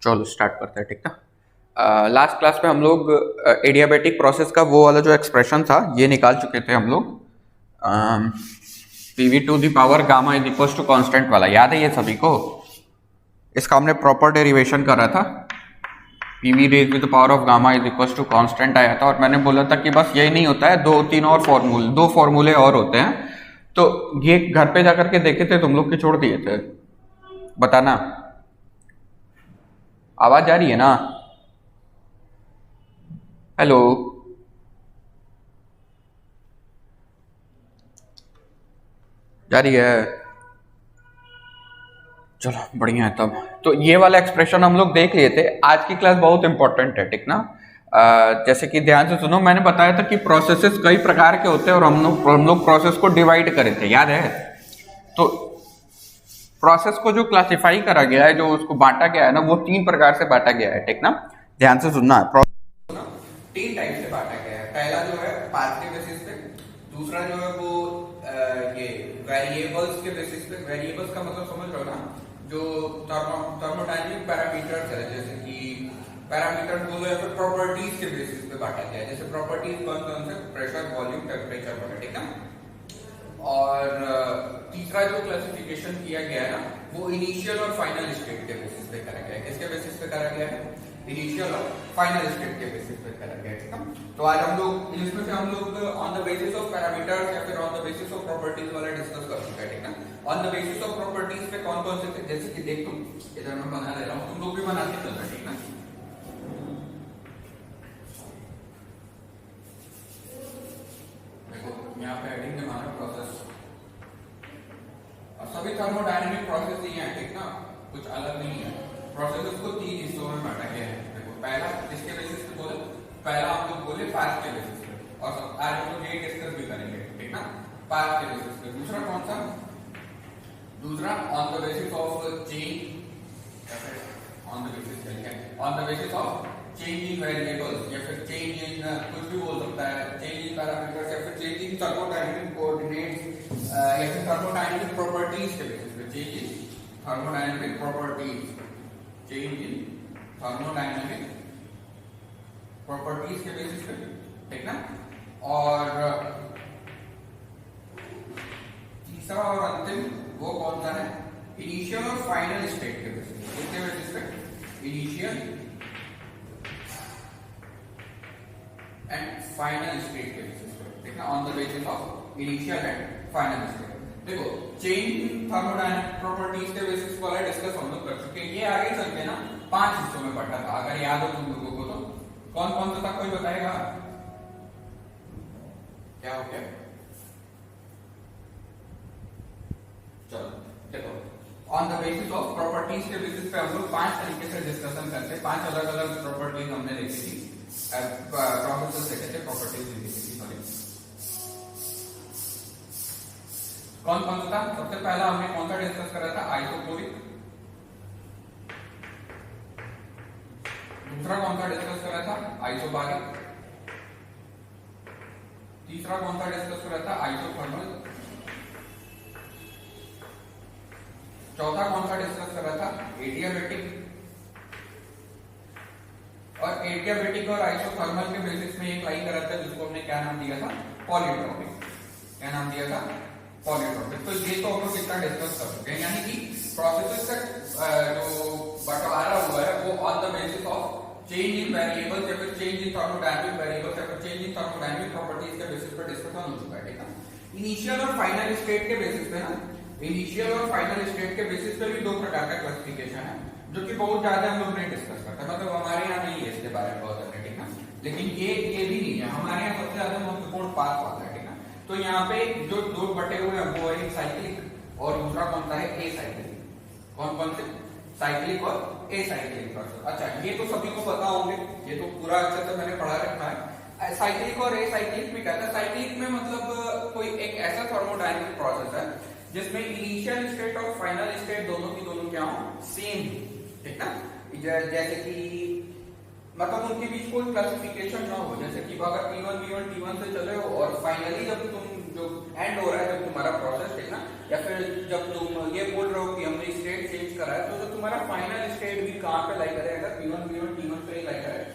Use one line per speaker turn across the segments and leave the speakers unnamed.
चलो स्टार्ट करते हैं, ठीक ना। लास्ट क्लास में हम लोग एडियाबेटिक प्रोसेस का वो वाला जो एक्सप्रेशन था ये निकाल चुके थे हम लोग। PV to the power gamma is equal to constant वाला याद है ये सभी को। इसका हमने प्रॉपर डेरिवेशन करा था। PV raise with the power of gamma is equal to constant आया था और मैंने बोला था कि बस यही नहीं होता है, दो फॉर्मूले और होते हैं। तो ये घर पे जाकर के देखे थे तुम लोग के, छोड़ दिए थे, बताना। आवाज आ रही है ना? हेलो, जा रही है? चलो बढ़िया है तब। तो ये वाला एक्सप्रेशन हम लोग देख लिए थे। आज की क्लास बहुत इंपॉर्टेंट है, ठीक ना। जैसे कि ध्यान से सुनो, मैंने बताया था कि प्रोसेसेस कई प्रकार के होते हैं और हम लोग प्रोसेस को डिवाइड करे थे, याद है? तो प्रोसेस को जो क्लासिफाई करा गया है, जो उसको बांटा गया है ना, वो 3 प्रकार से बांटा गया है, ठीक ना। ध्यान से सुनना, प्रोसेस 3 टाइप से बांटा गया है। पहला जो है पाथ के बेसिस पे, दूसरा जो है वो ये वेरिएबल्स के बेसिस पे। वेरिएबल्स का मतलब समझ रहे हो ना, जो थर्मोडायनेमिक पैरामीटर्स है, जैसे कि पैरामीटर बोलो या फिर प्रॉपर्टीज के बेसिस पे बांटा गया है। जैसे प्रॉपर्टीज कौन कौन से? प्रेशर, वॉल्यूम, टेम्परेचर वगैरह, ठीक है। और तीसरा जो क्लासिफिकेशन किया गया है ना, वो इनिशियल और फाइनल स्टेट के बेसिस पे करा गया है। किसके बेसिस पे करा गया है? इनिशियल और फाइनल स्टेट के बेसिस पे करा गया है, ठीक है। तो आज हम लोग इसमें से हम लोग on the basis of parameters या फिर on the basis of properties वाला डिस्कस कर चुके हैं, ठीक है। On the basis of properties पे कौन कौन से थे? जैसे कि देख, तुम इधर मैं बना ले रहा हूँ, तुम लोग भी बनाते चलना, ठीक ना। देखो यहाँ पे हेडिंग में माना प्रोसेस, और सभी थर्मोडायनेमिक प्रोसेस ही हैं, ठीक ना, कुछ अलग नहीं है। प्रोसेसेस को 3 हिस्सों में बांटा गया है। देखो पहला किसके बेसिस पे बोले? पहला हम लोग बोले पाथ के बेसिस पे, और आज हम लोग ये डिस्कस भी करेंगे, ठीक ना, पाथ के बेसिस पे। दूसरा कौन सा? दूसरा on the basis of change, on the basis on the basis of change in variables, या फिर चेंज इन कुछ भी बोल सकता है, चेंज इन पैरामीटर्स, या फिर चेंज इन थर्मोडायनेमिक कोऑर्डिनेट्स, या फिर थर्मोडायनेमिक प्रॉपर्टीज के बेसिस पे। Change in thermodynamic properties, change in thermodynamic properties के बेसिस पे, ठीक ना। और तीसरा और अंतिम वो कौन सा है? इनिशियल और फाइनल स्टेट के बेसिस पे। किसके बेसिस पे? इनिशियल एंड फाइनल स्टेट के बेसिस पे, ठीक ना, on the basis of initial and final state. देखो चेंज थर्मोडायनेमिक प्रॉपर्टीज के बेसिस वाला डिस्कस हम लोग कर चुके हैं। ये आगे चल के ना 5 हिस्सों में बटा था, अगर याद हो तुम लोगों को तो। कौन कौन सा था, कोई बताएगा? क्या हो गया? चलो देखो, on the basis of properties के बेसिस पे हम लोग 5 तरीके से डिस्कशन करते हैं। 5 अलग अलग प्रॉपर्टीज हमने देखी थी, प्रोसेसेस देखे थे, प्रॉपर्टीज देखी थी, सॉरी। कौन कौन सा था? सबसे पहला हमने कौन सा डिस्कस करा था? आइसोकोरिक। दूसरा कौन सा डिस्कस करा था? आइसोबारिक। तीसरा कौन सा डिस्कस करा था? आइसोथर्मल। चौथा कौन सा डिस्कस करा था? एडियाबेटिक। और एडियाबेटिक और आइसोथर्मल के बेसिस में एक लाइन करा था जिसको हमने क्या नाम दिया था? पॉलीट्रॉपिक। क्या नाम दिया था? पॉलीट्रॉपिक। तो ये तो हम लोग कितना डिस्कस कर चुके हैं, यानी कि प्रोसेसेस का जो बंटवारा हुआ है वो on the basis of change in variables, या फिर चेंज इन थर्मोडायनेमिक वेरिएबल्स, या फिर चेंज इन थर्मोडायनेमिक प्रॉपर्टीज के बेसिस पर डिस्कशन हो चुका है, ठीक है। इनिशियल और फाइनल स्टेट के बेसिस पे ना, इनिशियल और फाइनल स्टेट के बेसिस पे भी 2 प्रकार का क्लासिफिकेशन है, जो कि बहुत ज्यादा हम लोग नहीं डिस्कस करते, मतलब हमारे यहाँ नहीं है इसके बारे में बहुत ज्यादा, ठीक है। लेकिन ये भी नहीं है हमारे यहाँ, सबसे ज्यादा महत्वपूर्ण पाथ वाला है, ठीक है। तो यहाँ पे जो 2 बटे हुए हैं वो है साइक्लिक और दूसरा कौन सा है? A cyclic. कौन कौन से? साइक्लिक और ए साइक्लिक प्रोसेस। अच्छा, ये तो सभी को पता होंगे, ये तो पूरा अच्छे से मैंने पढ़ा रखा है। साइक्लिक और ए साइक्लिक में क्या था? साइक्लिक में मतलब कोई एक ऐसा थर्मोडायनेमिक प्रोसेस है जिसमें इनिशियल स्टेट और फाइनल स्टेट दोनों की दोनों क्या हो? सेम, ठीक ना। जैसे कि मतलब उनके बीच कोई क्लासिफिकेशन ना हो, जैसे कि अगर T1 V1 T1 से चले हो और फाइनली जब तुम जो एंड हो रहा है जब तुम्हारा प्रोसेस, ठीक ना, या फिर जब तुम ये बोल रहे हो कि हमने स्टेट चेंज करा है, तो जो तुम्हारा फाइनल स्टेट भी कहाँ पे लाई करेगा, P1 V1 T1 पे लाई करेगा,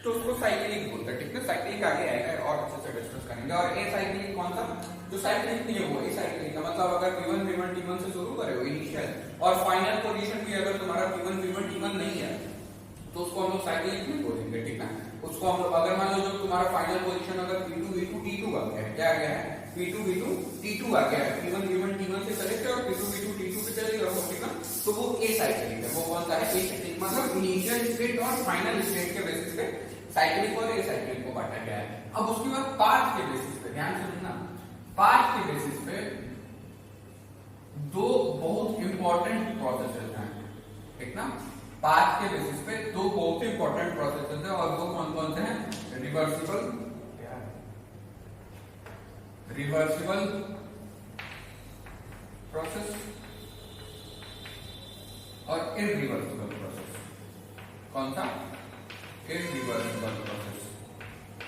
तो उसको साइक्लिक बोलते हैं, ठीक है। साइक्लिक आगे आएगा और अच्छे से डिस्कस करेंगे। और ए साइक्लिक कौन सा, जो साइक्लिक नहीं है वो ए साइक्लिक का मतलब अगर P1 V1 T1 से शुरू करे हो इनिशियल और फाइनल पोजीशन भी अगर तुम्हारा P1 V1 T1 नहीं है तो उसको हम लोग साइक्लिक नहीं बोलेंगे, ठीक है। उसको हम लोग अगर मान लो जो तुम्हारा फाइनल पोजीशन अगर P2 V2 T2 आ गया है, क्या आ गया है, P2 V2 T2 आ गया है, P1 V1 T1 से चले गए और P2 V2 T2 पे चले गए, ठीक है। तो वो ए साइक्लिक है। वो कौन सा है, ए साइक्लिक, मतलब इनिशियल स्टेट और फाइनल स्टेट के बेसिस पे साइक्लिक और ए साइक्लिक को बांटा गया है। अब उसके बाद पाथ के बेसिस पे ध्यान से सुनना, पाथ के बेसिस पे दो बहुत इंपॉर्टेंट प्रोसेसेस हैं, ठीक ना। पाथ के बेसिस पे दो बहुत इंपॉर्टेंट प्रोसेसेस हैं और वो कौन कौन से हैं, रिवर्सिबल प्रोसेस और इरिवर्सिबल प्रोसेस। कौन सा, इरिवर्सिबल प्रोसेस।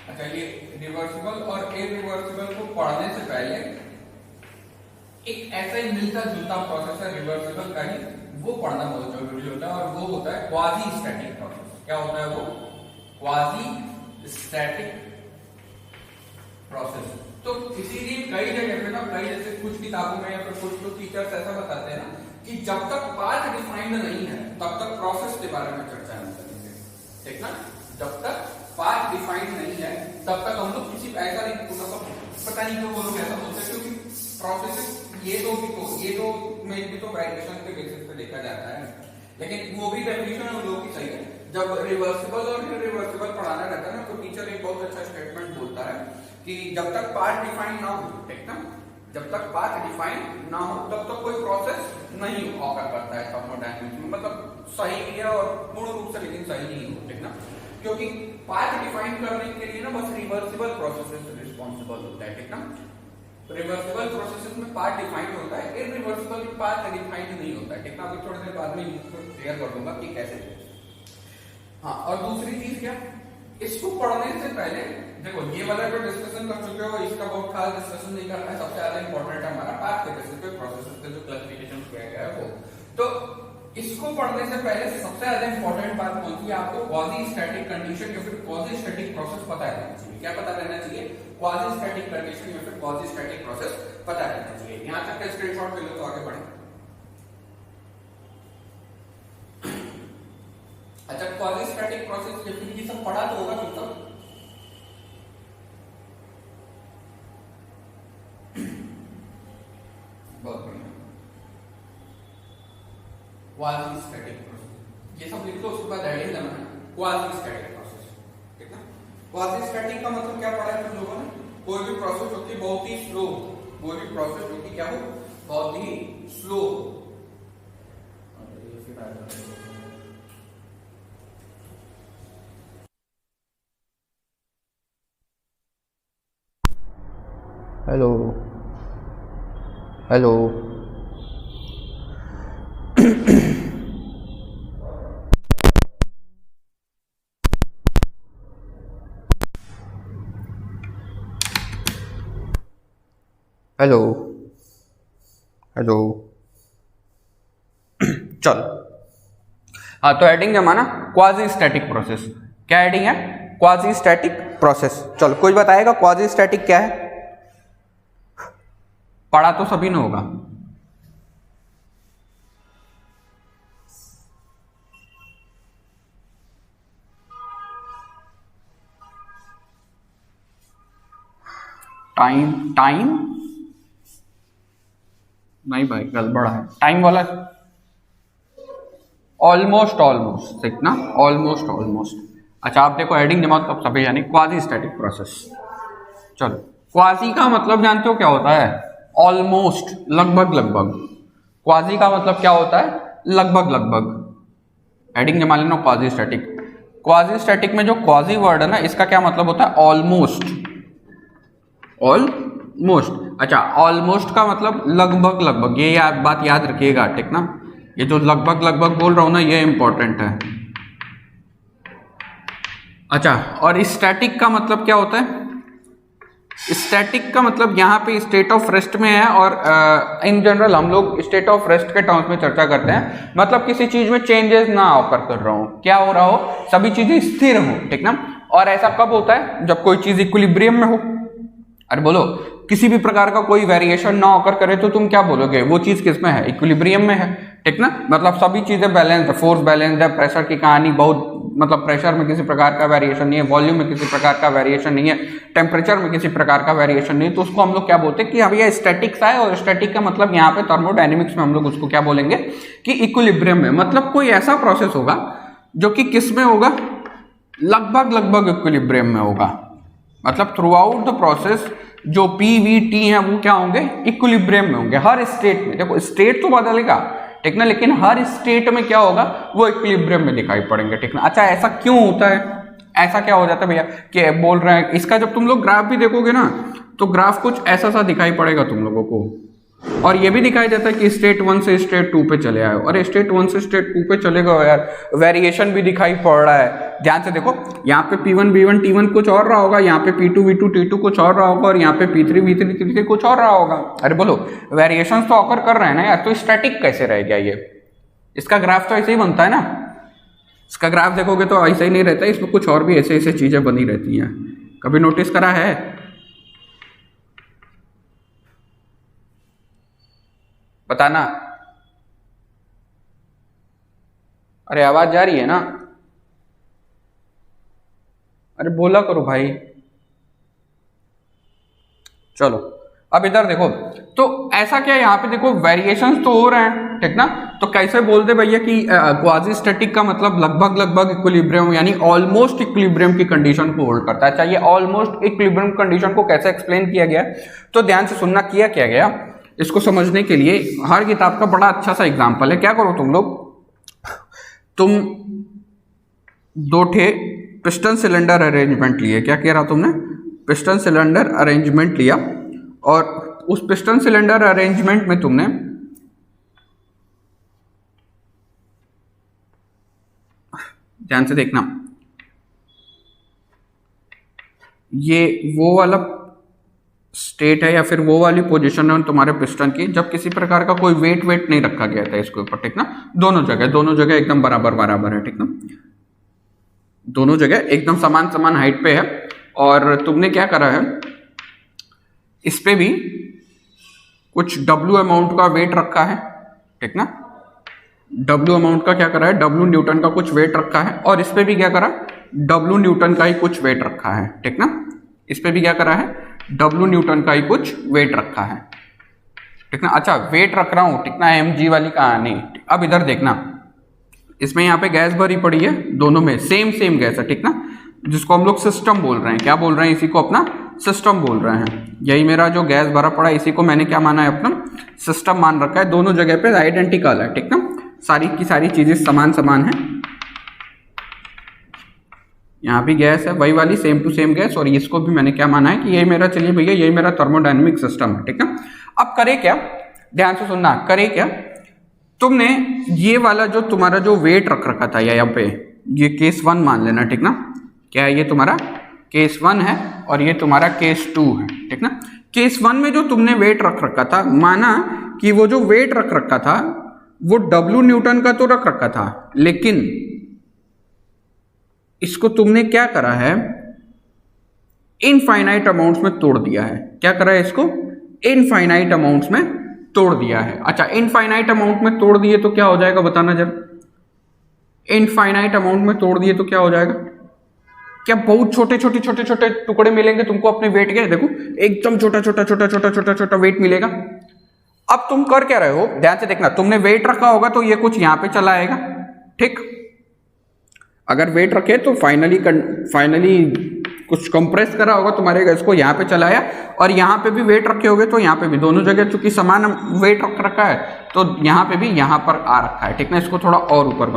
अच्छा, ये रिवर्सिबल और इरिवर्सिबल को पढ़ने से पहले एक ऐसा ही मिलता जुलता प्रोसेस है रिवर्सिबल का ही, वो पढ़ना बहुत जरूरी होता है और वो होता है क्वाजी स्टैटिक प्रोसेस। क्या होता है वो, क्वाजी स्टैटिक प्रोसेस। तो इसीलिए कई जगह पे ना, कई जैसे कुछ किताबों में या फिर कुछ तो टीचर्स ऐसा बताते हैं ना कि जब तक पाथ डिफाइंड नहीं है तब तक प्रोसेस के बारे में चर्चा नहीं करेंगे, ठीक ना। जब तक पाथ डिफाइंड नहीं है तब तक हम लोग किसी ऐसा नहीं, पता नहीं क्यों वो लोग ऐसा बोलते हैं, क्योंकि प्रोसेस ये दो में भी तो वाइब्रेशन के बेसिस पे देखा जाता है, लेकिन वो भी डेफिनेशन हम लोगों की सही है। जब रिवर्सिबल और इरिवर्सिबल पढ़ाना रहता है ना, तो टीचर एक बहुत अच्छा स्टेटमेंट बोलता है कि जब तक पाथ डिफाइंड ना हो, ठीक ना, जब तक पाथ डिफाइंड ना हो तब तक कोई प्रोसेस नहीं ऑकर करता है थर्मोडायनामिक्स में, मतलब सही है और पूर्ण रूप से लेकिन सही नहीं हो, ठीक ना। क्योंकि पाथ डिफाइन करने के लिए ना बस रिवर्सिबल प्रोसेसेस रिस्पांसिबल होता है, ठीक ना। रिवर्सिबल प्रोसेसेस में पाथ डिफाइंड होता है, इरिवर्सिबल में पाथ डिफाइंड नहीं होता है, ठीक ना। अभी थोड़ी देर बाद में क्लियर कर दूंगा कि कैसे। हाँ, और दूसरी चीज क्या, इसको पढ़ने से पहले देखो ये वाला जो डिस्कशन कर चुके हो इसका बहुत खास डिस्कशन नहीं करना है। सबसे ज्यादा इंपॉर्टेंट है हमारा पाथ के बेसिस पे प्रोसेसेस का जो क्लासिफिकेशन किया गया है वो। तो इसको पढ़ने से पहले सबसे ज्यादा इंपॉर्टेंट बात कौन सी है, आपको क्वाजी स्टैटिक कंडीशन या फिर क्वाजी स्टैटिक प्रोसेस पता रहना चाहिए। क्या पता रहना चाहिए, क्वाजी स्टैटिक कंडीशन या फिर क्वाजी स्टैटिक प्रोसेस पता रहना चाहिए। यहां तक का स्क्रीनशॉट ले लो तो आगे बढ़े। अच्छा, क्वाजी स्टैटिक प्रोसेस ये सब पढ़ा तो होगा तुम सब, बहुत बढ़िया। क्वाजी स्टैटिक प्रोसेस ये सब लिख लो, उसके बाद हेडिंग देना है क्वाजी स्टैटिक प्रोसेस, ठीक है। क्वाजी स्टैटिक का मतलब क्या पढ़ा है तुम लोगों ने, कोई भी प्रोसेस होती है बहुत ही स्लो, कोई भी प्रोसेस होती क्या हो, बहुत ही slow.
Hello hello hello hello
चल, हाँ, तो हेडिंग है हमारा क्वाजी स्टैटिक प्रोसेस। क्या हेडिंग है, क्वाजी स्टैटिक प्रोसेस। चल, कोई बताएगा क्वाजी स्टैटिक क्या है, पढ़ा तो सभी ने होगा। टाइम नहीं भाई, गड़बड़ है टाइम वाला, ऑलमोस्ट ठीक ना, ऑलमोस्ट। अच्छा, आप देखो हेडिंग जमा तब सभी यानी क्वाजी स्टैटिक प्रोसेस। चलो, क्वाजी का मतलब जानते हो क्या होता है, ऑलमोस्ट, लगभग। क्वाजी का मतलब क्या होता है, लगभग। हेडिंग जमा लेना क्वाजी स्टैटिक। क्वाजी स्टैटिक में जो क्वाजी वर्ड है ना, इसका क्या मतलब होता है, ऑलमोस्ट। अच्छा, ऑलमोस्ट का मतलब लगभग, ये बात याद रखिएगा, ठीक ना। ये जो लगभग बोल रहा हूं ना, ये इंपॉर्टेंट है। अच्छा, और स्टैटिक का मतलब क्या होता है, स्टैटिक का मतलब यहाँ पे स्टेट ऑफ रेस्ट में है, और इन जनरल हम लोग स्टेट ऑफ रेस्ट के टर्म्स में चर्चा करते हैं, मतलब किसी चीज में चेंजेस ना ऑकर कर रहा हो, क्या हो रहा हो, सभी चीजें स्थिर हो, ठीक ना। और ऐसा कब होता है, जब कोई चीज इक्विलिब्रियम में हो। अरे बोलो, किसी भी प्रकार का कोई वेरिएशन ना ऑकर करे तो तुम क्या बोलोगे, वो चीज किस में है, इक्विलिब्रियम में है, ठीक ना। मतलब सभी चीजें बैलेंस है, फोर्स बैलेंस है, प्रेशर की कहानी बहुत, मतलब प्रेशर में किसी प्रकार का वेरिएशन नहीं है, वॉल्यूम में किसी प्रकार का वेरिएशन नहीं है, टेम्परेचर में किसी प्रकार का वेरिएशन नहीं है, तो उसको हम लोग क्या बोलते हैं कि अब यह स्टैटिक्स है। और स्टैटिक का मतलब यहाँ पे थर्मोडायनेमिक्स में हम लोग उसको क्या बोलेंगे कि इक्विलिब्रियम में, मतलब कोई ऐसा प्रोसेस होगा जो कि किस में होगा, लगभग इक्विलिब्रियम में होगा। मतलब थ्रू आउट द प्रोसेस जो पी वी टी है वो क्या होंगे, इक्विलिब्रियम में होंगे हर स्टेट में। देखो स्टेट तो बदलेगा, ठीक ना, लेकिन हर स्टेट में क्या होगा, वो इक्विलिब्रियम में दिखाई पड़ेंगे, ठीक ना। अच्छा ऐसा क्यों होता है, ऐसा क्या हो जाता है भैया कि बोल रहे हैं, इसका जब तुम लोग ग्राफ भी देखोगे ना तो ग्राफ कुछ ऐसा सा दिखाई पड़ेगा तुम लोगों को, और ये भी दिखाई देता है कि स्टेट 1 से स्टेट 2 पे चले आए, और स्टेट 1 से स्टेट 2 पे चले गए यार, वेरिएशन भी दिखाई पड़ रहा है। ध्यान से देखो, यहाँ पे P1 B1 T1 कुछ और रहा होगा, यहाँ पे P2 V2 T2 कुछ और रहा होगा, और यहाँ पे P3 V3 T3 कुछ और रहा होगा। अरे बोलो, वेरिएशन तो ऑकर कर रहे हैं ना यार, तो स्टैटिक कैसे रह गया ये, इसका ग्राफ तो ऐसे ही बनता है ना। इसका ग्राफ देखोगे तो ऐसा ही नहीं रहता है, इसमें कुछ और भी ऐसे ऐसे चीजें बनी रहती हैं, कभी नोटिस करा है? बताना। अरे आवाज जा रही है ना, अरे बोला करो भाई। चलो अब इधर देखो, तो ऐसा क्या यहाँ पे देखो वेरिएशंस तो हो रहे हैं, ठीक ना। तो कैसे बोलते भैया कि क्वाजी स्टैटिक का मतलब लगभग इक्विलिब्रियम, यानी ऑलमोस्ट इक्विलिब्रियम की कंडीशन को होल्ड करता है। चाहिए ऑलमोस्ट इक्विलिब्रियम कंडीशन को कैसे एक्सप्लेन किया गया, तो ध्यान से सुनना, किया गया इसको समझने के लिए हर किताब का बड़ा अच्छा सा एग्जाम्पल है। क्या करो तुम लोग, तुम दो ठे पिस्टन सिलेंडर अरेंजमेंट लिए, क्या किया रहा तुमने, पिस्टन सिलेंडर अरेंजमेंट लिया, और उस पिस्टन सिलेंडर अरेंजमेंट में तुमने ध्यान से देखना, ये वो वाला स्टेट है या फिर वो वाली पोजीशन है तुम्हारे पिस्टन की जब किसी प्रकार का कोई वेट नहीं रखा गया था इसके ऊपर, ठीक ना। दोनों जगह एकदम बराबर है, ठीक ना, दोनों जगह एकदम समान हाइट पे है। और तुमने क्या करा है, इस पे भी कुछ W अमाउंट का वेट रखा है, ठीक ना, W अमाउंट का क्या करा है, W न्यूटन का कुछ वेट रखा है, और इस पे भी क्या करा, W न्यूटन का ही कुछ वेट रखा है, ठीक ना। इस पे भी क्या करा है, W न्यूटन का ही कुछ वेट रखा है, ठीक ना। अच्छा वेट रख रहा हूं, ठीक ना, mg वाली कहानी। अब इधर देखना, इसमें यहाँ पे गैस भरी पड़ी है, दोनों में सेम गैस है, ठीक ना, जिसको हम लोग सिस्टम बोल रहे हैं। क्या बोल रहे हैं, इसी को अपना सिस्टम बोल रहे हैं। यही मेरा जो गैस भरा पड़ा है, इसी को मैंने क्या माना है, अपना सिस्टम मान रखा है। दोनों जगह पे आइडेंटिकल है, ठीक ना, सारी की सारी चीजें समान है। यहाँ भी गैस है वही वाली सेम टू सेम गैस, और इसको भी मैंने क्या माना है कि यही मेरा, चलिए भैया यही मेरा थर्मोडायनेमिक सिस्टम है, ठीक है। अब करे क्या, ध्यान से सुनना, करे क्या, तुमने ये वाला जो तुम्हारा जो वेट रख रखा था यहाँ पे, ये केस 1 मान लेना, ठीक ना, क्या है, ये तुम्हारा केस 1 है और ये तुम्हारा केस 2 है, ठीक ना। केस 1 में जो तुमने वेट रख रखा था, माना कि वो जो वेट रख रखा था वो W न्यूटन का तो रख रखा था, लेकिन इसको तुमने क्या करा है, इनफाइनाइट अमाउंट्स में तोड़ दिया है। क्या करा है, इसको इनफाइनाइट अमाउंट्स में तोड़ दिया है। अच्छा इनफाइनाइट अमाउंट में तोड़ दिए तो क्या हो जाएगा, बताना जरा। इनफाइनाइट अमाउंट में तोड़ दिए तो क्या हो जाएगा, क्या बहुत छोटे टुकड़े मिलेंगे तुमको अपने वेट के, देखो एकदम छोटा वेट मिलेगा। अब तुम कर क्या रहे हो, ध्यान से देखना, तुमने वेट रखा होगा तो ये कुछ यहां पे चला आएगा, ठीक। अगर वेट रखे तो फाइनली कुछ कंप्रेस करा होगा तुम्हारे गैस को, यहाँ पे चलाया, और यहाँ पे भी वेट रखे होगे तो यहाँ पे भी, दोनों जगह चूंकि समान वेट रख रखा है तो यहाँ पे भी यहाँ पर आ रखा है, ठीक ना। इसको थोड़ा और ऊपर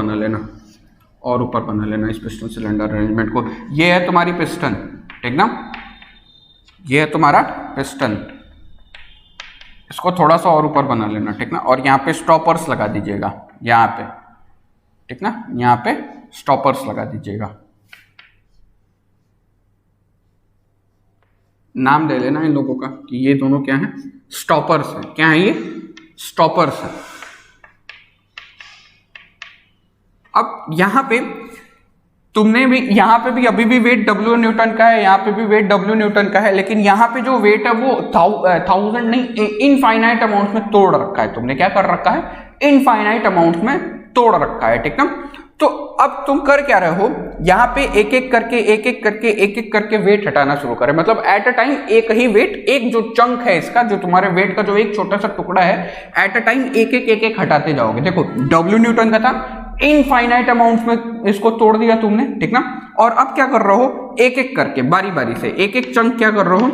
बना लेना, इस पिस्टन सिलेंडर अरेंजमेंट को। ये है तुम्हारी पिस्टन, ठीक ना, ये है तुम्हारा पिस्टन, इसको थोड़ा सा और ऊपर बना लेना, ठीक ना। और यहाँ पे स्टॉपर्स लगा दीजिएगा, यहाँ पे, ठीक ना, यहाँ पे स्टॉपर्स लगा दीजिएगा। नाम दे लेना इन लोगों का कि ये दोनों क्या है, स्टॉपर्स है। क्या है ये, स्टॉपर्स है। अब यहां पे तुमने भी, यहां पे भी अभी भी वेट W न्यूटन का है, यहां पे भी वेट W न्यूटन का है, लेकिन यहां पे जो वेट है वो 1000 नहीं, इनफाइनाइट अमाउंट में तोड़ रखा है। तुमने क्या कर रखा है, इनफाइनाइट अमाउंट में तोड़ रखा है, ठीक ना। तो अब तुम कर क्या रहे हो, यहाँ पे एक एक करके वेट हटाना शुरू करें। मतलब एट अ टाइम एक ही वेट, एक जो चंक है इसका, जो तुम्हारे वेट का जो एक छोटा सा टुकड़ा है, एट अ टाइम एक एक हटाते जाओगे। देखो W न्यूटन का था, इनफाइनाइट अमाउंट में इसको तोड़ दिया तुमने, ठीक ना। और अब क्या कर रहे हो, एक एक करके बारी बारी से एक एक चंक क्या कर रहे हो,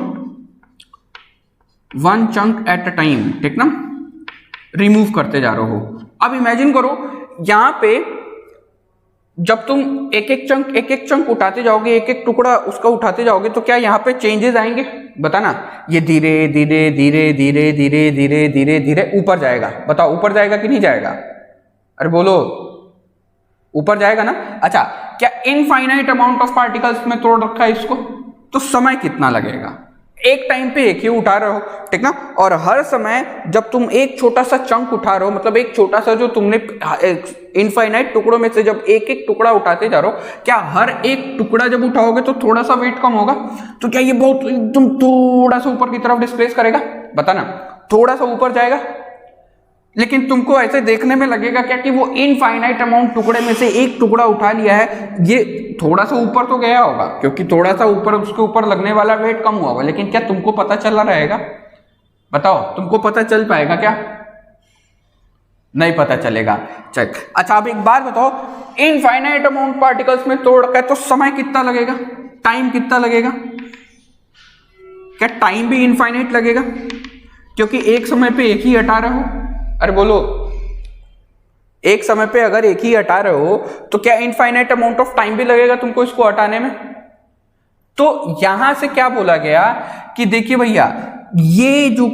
1 चंक एट अ टाइम, ठीक ना, रिमूव करते जा रहे हो। अब इमेजिन करो यहां पे जब तुम एक एक चंक उठाते जाओगे, एक एक टुकड़ा उसका उठाते जाओगे, तो क्या यहाँ पे चेंजेस आएंगे, बताना। ये धीरे धीरे धीरे धीरे धीरे धीरे धीरे धीरे ऊपर जाएगा। बताओ ऊपर जाएगा कि नहीं जाएगा, अरे बोलो, ऊपर जाएगा ना। अच्छा, क्या इनफाइनाइट अमाउंट ऑफ पार्टिकल्स में तोड़ रखा है इसको, तो समय कितना लगेगा, एक टाइम पे एक ही उठा रहे हो, ठीक ना। और हर समय जब तुम एक छोटा सा चंक उठा रहे हो, मतलब एक छोटा सा जो तुमने इनफाइनाइट टुकड़ों में से जब एक एक टुकड़ा उठाते जा रहे हो, क्या हर एक टुकड़ा जब उठाओगे तो थोड़ा सा वेट कम होगा, तो क्या ये बहुत एकदम थोड़ा सा ऊपर की तरफ डिस्प्लेस करेगा, बताना, थोड़ा सा ऊपर जाएगा। लेकिन तुमको ऐसे देखने में लगेगा क्या कि वो इनफाइनाइट अमाउंट टुकड़े में से एक टुकड़ा उठा लिया है, ये थोड़ा सा ऊपर तो गया होगा, क्योंकि थोड़ा सा ऊपर उसके ऊपर लगने वाला वेट कम हुआ होगा, लेकिन क्या तुमको पता चला रहेगा, बताओ, तुमको पता चल पाएगा क्या, नहीं पता चलेगा। चल अच्छा, अब एक बात बताओ, इनफाइनाइट अमाउंट पार्टिकल्स में तोड़ रखा है तो समय कितना लगेगा, टाइम कितना लगेगा, क्या टाइम भी इनफाइनाइट लगेगा, क्योंकि एक समय पे एक ही हटा रहे हो। अरे बोलो, एक समय पे अगर एक ही हटा रहे हो तो क्या इनफाइनाइट अमाउंट ऑफ टाइम भी लगेगा तुमको इसको हटाने में। तो यहां से क्या बोला गया कि देखिए भैया, ये जो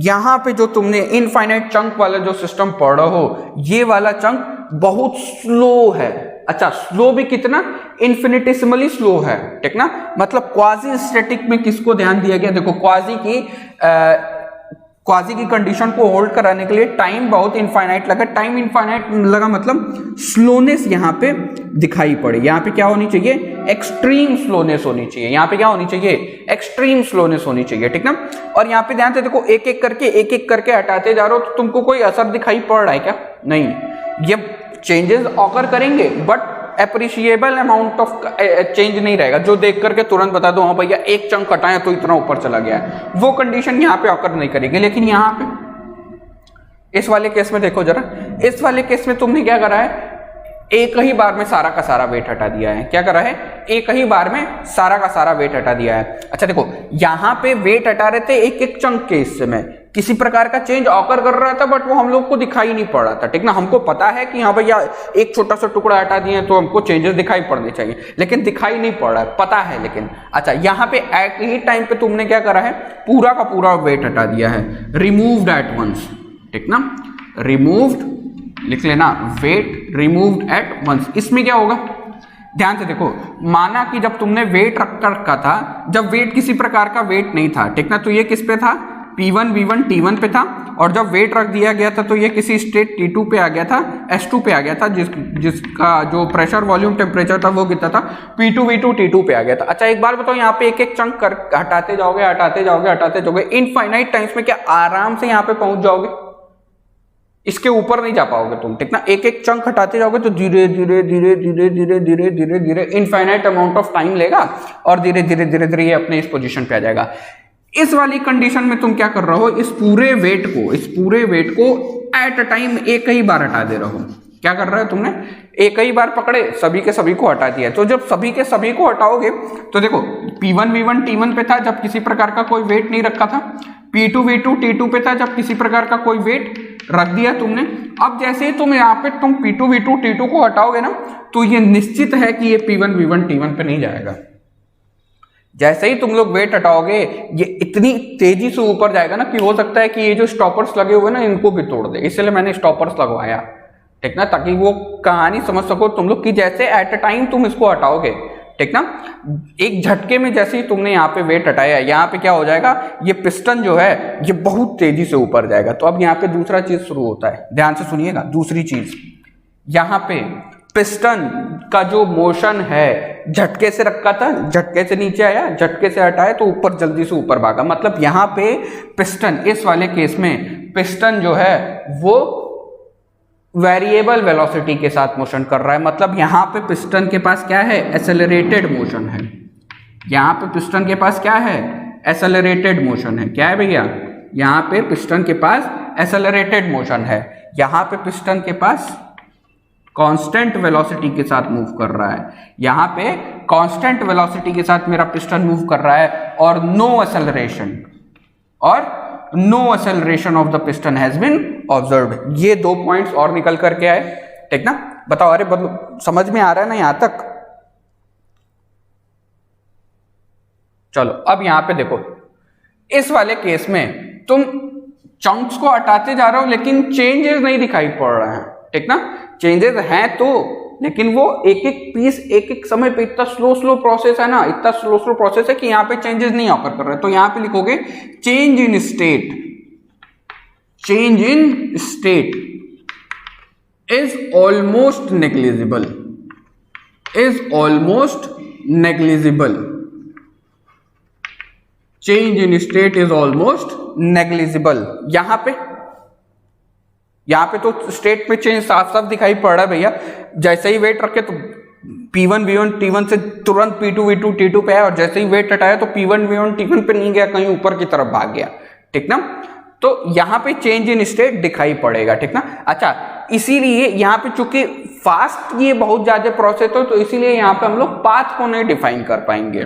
यहां पे जो तुमने इनफाइनाइट चंक वाला जो सिस्टम पढ़ रहे हो, ये वाला चंक बहुत स्लो है। अच्छा, स्लो भी कितना, इन्फिनिटेसिमली स्लो है, ठीक ना। मतलब क्वाजी स्टैटिक में किसको ध्यान दिया गया, देखो क्वाजी की कंडीशन को होल्ड कराने के लिए टाइम बहुत इनफाइनाइट लगा। टाइम इनफाइनाइट लगा मतलब स्लोनेस यहां पे दिखाई पड़े। यहां पे क्या होनी चाहिए, एक्सट्रीम स्लोनेस होनी चाहिए। यहां पे क्या होनी चाहिए, एक्सट्रीम स्लोनेस होनी चाहिए, ठीक ना। और यहां पे ध्यान से देखो, एक एक करके हटाते जा रहे हो तो तुमको कोई असर दिखाई पड़ रहा है क्या, नहीं। ये चेंजेस ऑकर करेंगे but appreciable amount of change नहीं रहेगा, जो देख करके तुरंत बता दो हाँ भैया एक चंक हटाया तो इतना ऊपर चला गया है, वो कंडीशन यहाँ पे ऑकर नहीं करेगी। लेकिन यहाँ पे इस वाले केस में देखो जरा, इस वाले केस में तुमने क्या करा है, एक ही बार में सारा का सारा वेट हटा दिया है। क्या करा है, एक ही बार में सारा का सारा वेट हटा दिया है। अच्छा देखो, यहाँ पे वेट हटा रहे थे एक एक चंक के हिस्से में, किसी प्रकार का चेंज ऑकर कर रहा था बट वो हम लोग को दिखाई नहीं पड़ रहा था, ठीक ना। हमको पता है कि हाँ भैया एक छोटा सा टुकड़ा हटा दिए तो हमको चेंजेस दिखाई पड़ने चाहिए, लेकिन दिखाई नहीं पड़ रहा है, पता है लेकिन। अच्छा, यहाँ पे एट ही टाइम पे तुमने क्या करा है, पूरा का पूरा वेट हटा दिया है, रिमूव्ड एट वंस, ठीक ना। रिमूव्ड लिख लेना, वेट रिमूव्ड एट वंस। इसमें क्या होगा, ध्यान से देखो, माना कि जब तुमने वेट रखा था, जब वेट किसी प्रकार का वेट नहीं था, ठीक ना, तो ये किस पे था, P1 V1 T1 पे था। और जब वेट रख दिया गया था तो ये किसी स्टेट T2 पे आ गया था, S2 पे आ गया था, जिसका जो प्रेशर वॉल्यूम टेम्परेचर था वो कितना था, P2 V2 T2 पे आ गया था। अच्छा एक बार बताओ, यहाँ पे एक एक चंक हटाते जाओगे, इनफाइनाइट टाइम्स में क्या आराम से यहाँ पे पहुंच जाओगे, इसके ऊपर नहीं जा पाओगे तुम, ठीक ना। एक एक चंक हटाते जाओगे तो धीरे धीरे धीरे धीरे धीरे धीरे धीरे धीरे इनफाइनाइट अमाउंट ऑफ टाइम लेगा और धीरे धीरे धीरे धीरे ये अपने इस पोजीशन पे आ जाएगा। इस वाली कंडीशन में तुम क्या कर रहे हो, इस पूरे वेट को एट अ टाइम एक ही बार हटा दे रहे हो। क्या कर रहे हो तुमने, एक ही बार पकड़े, सभी के सभी को हटा दिया। तो जब सभी के सभी को हटाओगे तो देखो, P1 V1 T1 पे था जब किसी प्रकार का कोई वेट नहीं रखा था, P2 V2 T2 पे था जब किसी प्रकार का कोई वेट रख दिया तुमने। अब जैसे ही तुम यहाँ पे तुम P2 V2 T2 को हटाओगे ना, तो ये निश्चित है कि ये P1 V1 T1 पे नहीं जाएगा। जैसे ही तुम लोग वेट हटाओगे ये इतनी तेजी से ऊपर जाएगा ना कि हो सकता है कि ये जो स्टॉपर्स लगे हुए ना इनको भी तोड़ दे। इसलिए मैंने स्टॉपर्स लगवाया, ठीक ना, ताकि वो कहानी समझ सको तुम लोग कि जैसे एट अ टाइम तुम इसको हटाओगे ठीक ना। एक झटके में जैसे ही तुमने यहाँ पे वेट हटाया, यहाँ पे क्या हो जाएगा, ये पिस्टन जो है ये बहुत तेजी से ऊपर जाएगा। तो अब यहाँ पे दूसरा चीज शुरू होता है, ध्यान से सुनिएगा। दूसरी चीज, यहाँ पे पिस्टन का जो मोशन है, झटके से रखा था, झटके से नीचे आया, झटके से हटाया तो ऊपर जल्दी से ऊपर भागा। मतलब यहाँ पे पिस्टन, इस वाले केस में पिस्टन जो है वो वेरिएबल वेलोसिटी के साथ मोशन कर रहा है। मतलब यहाँ पे पिस्टन के पास क्या है, एक्सेलरेटेड मोशन है। यहाँ पे पिस्टन के पास क्या है, एक्सेलरेटेड मोशन है। क्या है भैया, यहाँ पे पिस्टन के पास एक्सेलरेटेड मोशन है। यहाँ पे पिस्टन के पास कांस्टेंट वेलोसिटी के साथ मूव कर रहा है। यहाँ पे कांस्टेंट वेलोसिटी के साथ मेरा पिस्टन मूव कर रहा है और no acceleration of the piston has been observed. ये 2 पॉइंट्स और निकल करके आए, ठीक ना। बताओ, अरे समझ में आ रहा है ना यहां तक? चलो अब यहां पे देखो, इस वाले केस में तुम चंक्स को हटाते जा रहे हो लेकिन चेंजेस नहीं दिखाई पड़ रहे हैं, ठीक ना। चेंजेस हैं तो, लेकिन वो एक एक पीस एक एक समय पे इतना स्लो प्रोसेस है ना, इतना स्लो प्रोसेस है कि यहाँ पे चेंजेस नहीं ऑकर कर रहे। तो यहाँ पे लिखोगे change in state is almost negligible, change in state is almost negligible. यहाँ पे तो स्टेट में चेंज साफ साफ दिखाई पड़ रहा है भैया। जैसे ही वेट रखे तो P1 V1 T1 से तुरंत P2 V2 T2 पे आया, और जैसे ही वेट हटाया तो P1 V1 T1 पे नहीं गया, कहीं ऊपर की तरफ भाग गया, ठीक ना। तो यहाँ पे चेंज इन स्टेट दिखाई पड़ेगा, ठीक ना। अच्छा, इसीलिए यहाँ पे चूंकि फास्ट ये बहुत ज्यादा प्रोसेस हो, तो इसीलिए यहाँ पे हम लोग पाथ को नहीं डिफाइन कर पाएंगे।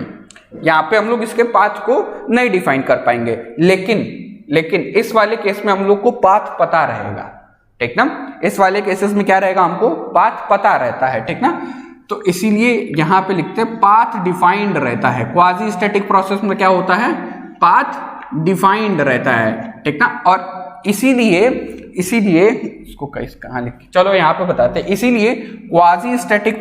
यहाँ पे हम लोग इसके पाथ को नहीं डिफाइन कर पाएंगे, लेकिन इस वाले केस में हम लोग को पाथ पता रहेगा, ठीक ना। इस वाले केसेस में क्या रहेगा, हमको पाथ पता रहता है, ठीक ना। तो इसीलिए यहां पे लिखते हैं पाथ डिफाइंड रहता है। क्वाजी स्टैटिक प्रोसेस में क्या होता है, पाथ डिफाइंड रहता है, ठीक ना। और इसीलिए इसको कहाँ लिख, चलो यहाँ पे बताते हैं। इसीलिए क्वाजी स्टैटिक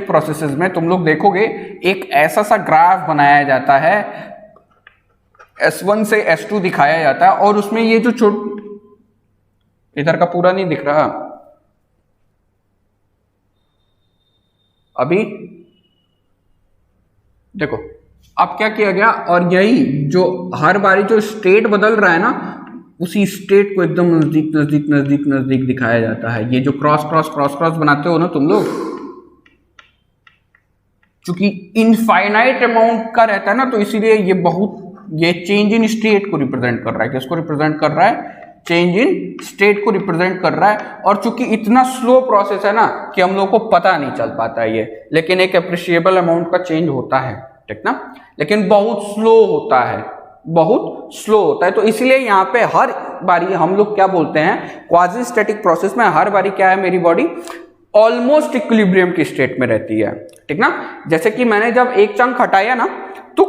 प्रोसेसेस में तुम लोग देखोगे एक ऐसा सा ग्राफ बनाया जाता है, S1 से S2 दिखाया जाता है, और उसमें ये जो इधर का पूरा नहीं दिख रहा अभी, देखो अब क्या किया गया, और यही जो हर बारी जो स्टेट बदल रहा है ना, उसी स्टेट को एकदम नजदीक दिखाया जाता है। ये जो क्रॉस बनाते हो ना तुम लोग, चूंकि इनफाइनाइट अमाउंट का रहता है ना, तो इसीलिए ये चेंज इन स्टेट को रिप्रेजेंट कर रहा है। किसको रिप्रेजेंट कर रहा है, चेंज इन स्टेट को रिप्रेजेंट कर रहा है। और चूंकि इतना स्लो प्रोसेस है ना कि हम लोग को पता नहीं चल पाता है ये, लेकिन एक अप्रिशिएबल अमाउंट का चेंज होता है, ठीक ना, लेकिन बहुत स्लो होता है। तो इसलिए यहाँ पे हर बारी हम लोग क्या बोलते हैं, क्वाजी स्टैटिक प्रोसेस में हर बारी क्या है, मेरी बॉडी ऑलमोस्ट इक्विलिब्रियम की स्टेट में रहती है, ठीक ना। जैसे कि मैंने जब एक चंक हटाया ना, तो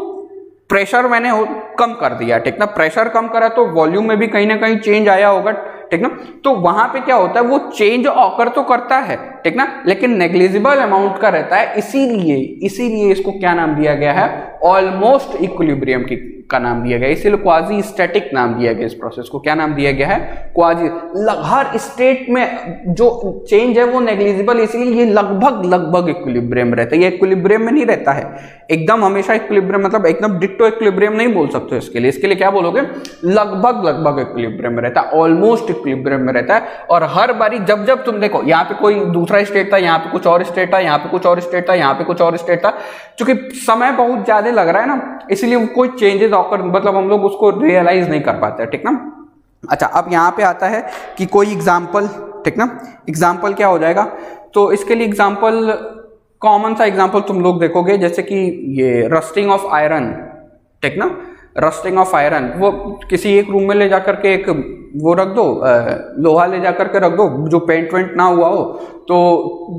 प्रेशर मैंने कम कर दिया, ठीक ना। प्रेशर कम करा तो वॉल्यूम में भी कहीं ना कहीं चेंज आया होगा, ठीक ना। तो वहां पे क्या होता है, वो चेंज ऑकर तो करता है, ठीक ना, लेकिन नेग्लिजिबल अमाउंट का रहता है। इसीलिए इसको क्या नाम दिया गया है, ऑलमोस्ट इक्विलिब्रियम का नाम दिया गया, इसीलिए क्वाजी स्टैटिक नाम दिया गया। इस प्रोसेस को क्या नाम दिया गया है, क्वाजी। हर स्टेट में जो चेंज है वो नेग्लिजिबल, इसीलिए ये लगभग इक्विलिब्रियम रहता है। ये इक्विलिब्रियम में नहीं रहता है एकदम हमेशा इक्विलिब्रियम, मतलब एकदम डिट्टो इक्विलिब्रियम नहीं बोल सकते इसके लिए क्या बोलोगे, लगभग इक्विलिब्रियम में रहता है, ऑलमोस्ट इक्विलिब्रियम में रहता है। और हर बारी जब तुम देखो, यहाँ पे कोई दूसरा स्टेट था, यहाँ पे कुछ और स्टेट था, यहाँ पे कुछ और स्टेट था, यहाँ पे कुछ और स्टेट था, क्योंकि समय बहुत ज्यादा लग रहा है ना, इसलिए कोई चेंजेस ऑकर, मतलब हम लोग उसको रियलाइज नहीं कर पाते, ठीक ना। अच्छा, अब यहाँ पे आता है कि कोई एग्जाम्पल, ठीक ना। एग्जाम्पल क्या हो जाएगा, तो इसके लिए एग्जाम्पल, कॉमन सा एग्जाम्पल तुम लोग देखोगे, जैसे कि ये रस्टिंग ऑफ आयरन, ठीक ना। रस्टिंग ऑफ आयरन, वो किसी एक रूम में ले जाकर के एक वो रख दो, लोहा ले जाकर के रख दो, जो पेंट वेंट ना हुआ हो, तो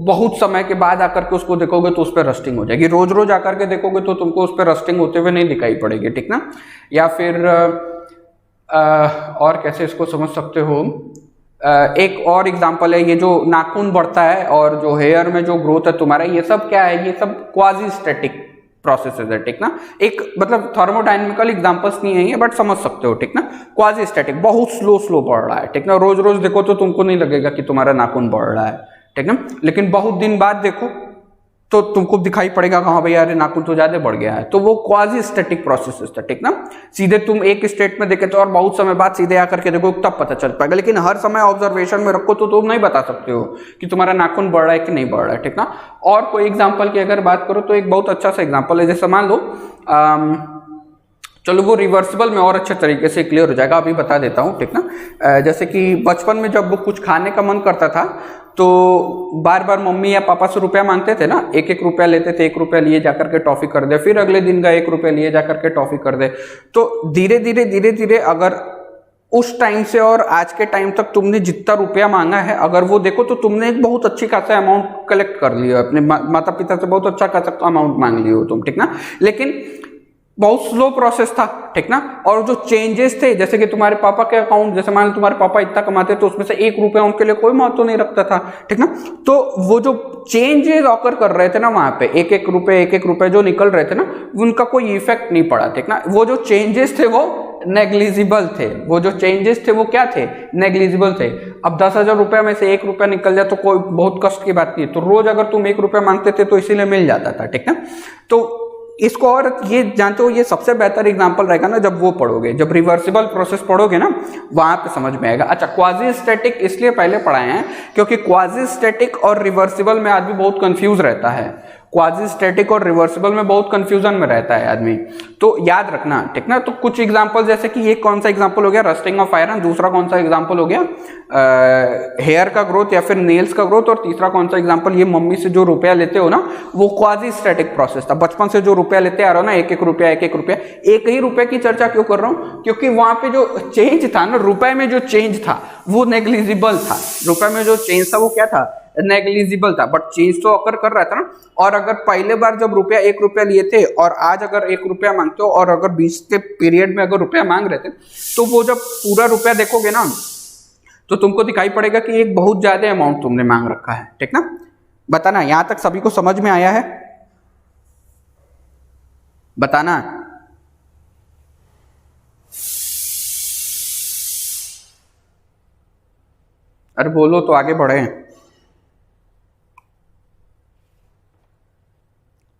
बहुत समय के बाद आकर के उसको देखोगे तो उस पर रस्टिंग हो जाएगी। रोज आकर के देखोगे तो तुमको उस पर रस्टिंग होते हुए नहीं दिखाई पड़ेगी, ठीक ना। या फिर और कैसे इसको समझ सकते हो,
एक और एग्जांपल है, ये जो नाखून बढ़ता है और जो हेयर में जो ग्रोथ है तुम्हारा, ये सब क्या है, ये सब क्वाजी स्टैटिक प्रोसेसेस है, ठीक ना। एक मतलब थर्मोडायनेमिकल एग्जांपल्स नहीं है ये, बट समझ सकते हो, ठीक ना। क्वाजी स्टैटिक बहुत स्लो स्लो बढ़ रहा है, ठीक ना। रोज रोज देखो तो तुमको नहीं लगेगा कि तुम्हारा नाखून बढ़ रहा है, ठीक ना, लेकिन बहुत दिन बाद देखो तो तुमको दिखाई पड़ेगा कहाँ भाई यार नाखून तो ज्यादा बढ़ गया है। तो वो क्वाजी स्टैटिक प्रोसेस था, ठीक ना। सीधे तुम एक स्टेट में देखे तो और बहुत समय बाद सीधे आकर के देखो तब पता चल पाएगा, लेकिन हर समय ऑब्जर्वेशन में रखो तो तुम नहीं बता सकते हो कि तुम्हारा नाखून बढ़ रहा है कि नहीं बढ़ रहा है, ठीक ना। और कोई एग्जाम्पल की अगर बात करो तो एक बहुत अच्छा सा एग्जाम्पल है, जैसे मान लो चलो वो रिवर्सिबल में और अच्छे तरीके से क्लियर हो जाएगा, अभी बता देता हूँ, ठीक ना। जैसे कि बचपन में जब वो कुछ खाने का मन करता था तो बार बार मम्मी या पापा से रुपया मांगते थे ना, एक एक रुपया लेते थे, 1 रुपया लिए जाकर के टॉफी कर दे, फिर अगले दिन का 1 रुपया लिए जाकर के टॉफी कर दे। तो धीरे धीरे अगर उस टाइम से और आज के टाइम तक तुमने जितना रुपया मांगा है अगर वो देखो तो तुमने एक बहुत अच्छी खासा अमाउंट कलेक्ट कर लिया, अपने माता पिता से बहुत अच्छा खासा अमाउंट मांग लियो तुम, ठीक ना। लेकिन बहुत स्लो प्रोसेस था, ठीक ना। और जो चेंजेस थे, जैसे कि तुम्हारे पापा के अकाउंट, जैसे मान लो तुम्हारे पापा इतना कमाते तो उसमें से 1 रुपया उनके लिए कोई महत्व नहीं रखता था, ठीक ना। तो वो जो चेंजेस ऑकर कर रहे थे ना वहां पे, एक एक रुपए जो निकल रहे थे ना, उनका कोई इफेक्ट नहीं पड़ा, ठीक ना। वो जो चेंजेस थे वो नेग्लिजिबल थे, वो जो चेंजेस थे वो क्या थे, नेग्लिजिबल थे। अब 10,000 रुपया में से 1 रुपया निकल जाए तो कोई बहुत कष्ट की बात नहीं है। तो रोज अगर तुम 1 रुपया मांगते थे तो इसीलिए मिल जाता था, ठीक ना। तो इसको और ये जानते हो, ये सबसे बेहतर एग्जांपल रहेगा ना जब वो पढ़ोगे, जब रिवर्सिबल प्रोसेस पढ़ोगे ना वहां पे समझ में आएगा। अच्छा, क्वाजी स्टैटिक इसलिए पहले पढ़ाए हैं क्योंकि क्वाजी स्टैटिक और रिवर्सिबल में आदमी बहुत कंफ्यूज रहता है। क्वाजी स्टैटिक और रिवर्सिबल में बहुत कंफ्यूजन में रहता है आदमी, तो याद रखना, ठीक ना। तो कुछ एग्जांपल जैसे कि ये कौन सा एग्जांपल हो गया, रस्टिंग ऑफ आयरन, दूसरा कौन सा एग्जांपल हो गया, हेयर का ग्रोथ या फिर नेल्स का ग्रोथ, और तीसरा कौन सा एग्जांपल, ये मम्मी से जो रुपया लेते हो ना वो क्वाजी स्टैटिक प्रोसेस था। बचपन से जो रुपया लेते आ रहे हो ना, 1 रुपया, एक ही रुपये की चर्चा क्यों कर रहा हूं, क्योंकि वहां पे जो चेंज था ना, रुपए में जो चेंज था वो नेग्लिजिबल था। रुपए में जो चेंज था वो क्या था, नेग्लिजिबल था, बट चेंज तो अकर कर रहा था ना। और अगर पहले बार जब 1 रुपया लिए थे और आज अगर 1 रुपया मांगते हो, और अगर बीच के पीरियड में अगर रुपया मांग रहे थे, तो वो जब पूरा रुपया देखोगे ना तो तुमको दिखाई पड़ेगा कि एक बहुत ज्यादा अमाउंट तुमने मांग रखा है, ठीक ना। बताना यहां तक सभी को समझ में आया है, बताना। अरे बोलो तो आगे बढ़े।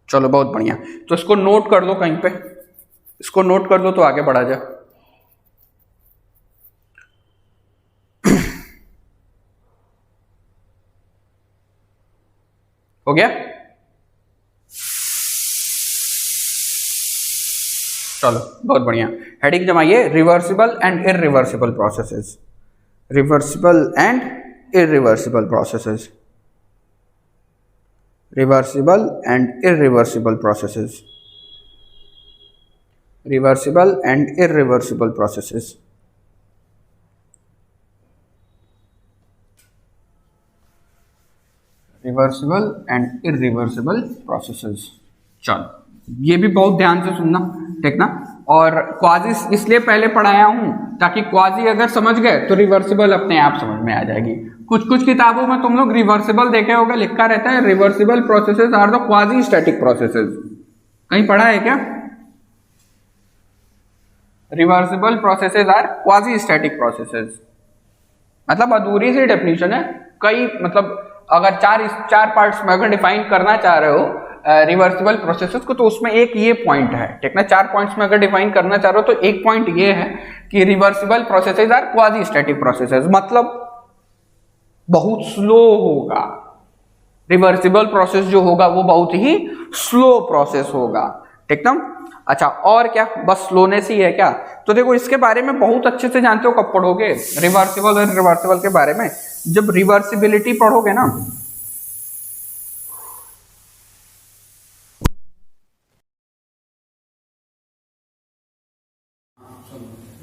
चलो बहुत बढ़िया, तो इसको नोट कर लो कहीं पे, इसको नोट कर लो तो आगे बढ़ा जाए। हो गया, चलो बहुत बढ़िया। हेडिंग जमाइए, reversible and irreversible processes, reversible and irreversible processes, reversible and irreversible processes, reversible and irreversible processes, reversible and irreversible processes। चलो ये भी बहुत ध्यान से सुनना, ठीक ना। और क्वाजी इसलिए पहले पढ़ाया हूं ताकि क्वाजी अगर समझ गए तो रिवर्सिबल अपने आप समझ में आ जाएगी। कुछ किताबों में तुम लोग रिवर्सिबल देखे होगा, लिखा रहता है reversible processes are the quasi static processes, कहीं पढ़ा है क्या? Reversible processes are quasi static processes, मतलब अधूरी सी डेफिनेशन है। कई मतलब अगर चार पार्ट्स में अगर डिफाइन करना चाह रहे हो रिवर्सिबल प्रोसेसेस को, तो उसमें एक ये पॉइंट है, ठीक ना। 4 पॉइंट्स में अगर डिफाइन करना चाह रहे हो तो एक पॉइंट ये है कि reversible processes are quasi static processes, मतलब बहुत स्लो होगा। रिवर्सिबल प्रोसेस जो होगा वो बहुत ही स्लो प्रोसेस होगा, ठीक ना। अच्छा, और क्या बस स्लोनेस ही है क्या? तो देखो इसके बारे में बहुत अच्छे से जानते हो कब पढ़ोगे रिवर्सिबल और रिवर्सिबल के बारे में, जब रिवर्सिबिलिटी पढ़ोगे ना।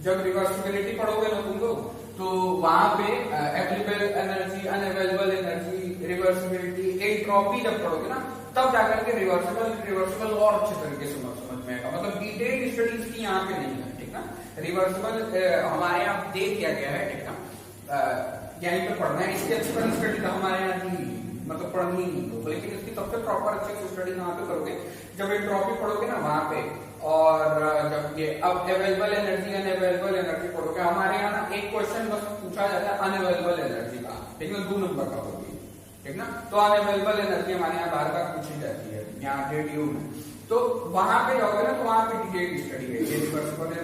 जब रिवर्सिबिलिटी पढ़ोगे ना तुम लोग, तो वहां पे applicable energy, unavailable energy, reversibility, entropy जब पढ़ोगे ना, तब जाकर के रिवर्सिबल और अच्छे तरीके से समझ में आएगा। मतलब डिटेल स्टडीज की यहाँ पे नहीं है, ठीक ना। रिवर्सिबल हमारे यहाँ दे दिया गया है, ठीक ना। यहीं पे पढ़ना है। इसकी अच्छी तरह स्टडी तो हमारे यहाँ की मतलब पढ़नी ही नहीं हो, लेकिन इसकी सबसे प्रॉपर अच्छे से स्टडी कहाँ पे करोगे, जब एंट्रोपी पढ़ोगे ना वहां पे, और जब ये अब अवेलेबल एनर्जी अनअवेलेबल एनर्जी पढ़ोगे। हमारे यहाँ ना एक क्वेश्चन बस पूछा जाता है अनअवेलेबल एनर्जी का, ठीक है, 2 नंबर का होगी, ठीक ना। तो अनअवेलेबल एनर्जी हमारे यहाँ बार बार पूछी जाती है यहाँ JDU में। तो वहां पे जाओगे ना, तो वहां पे डिटेल स्टडी है, ये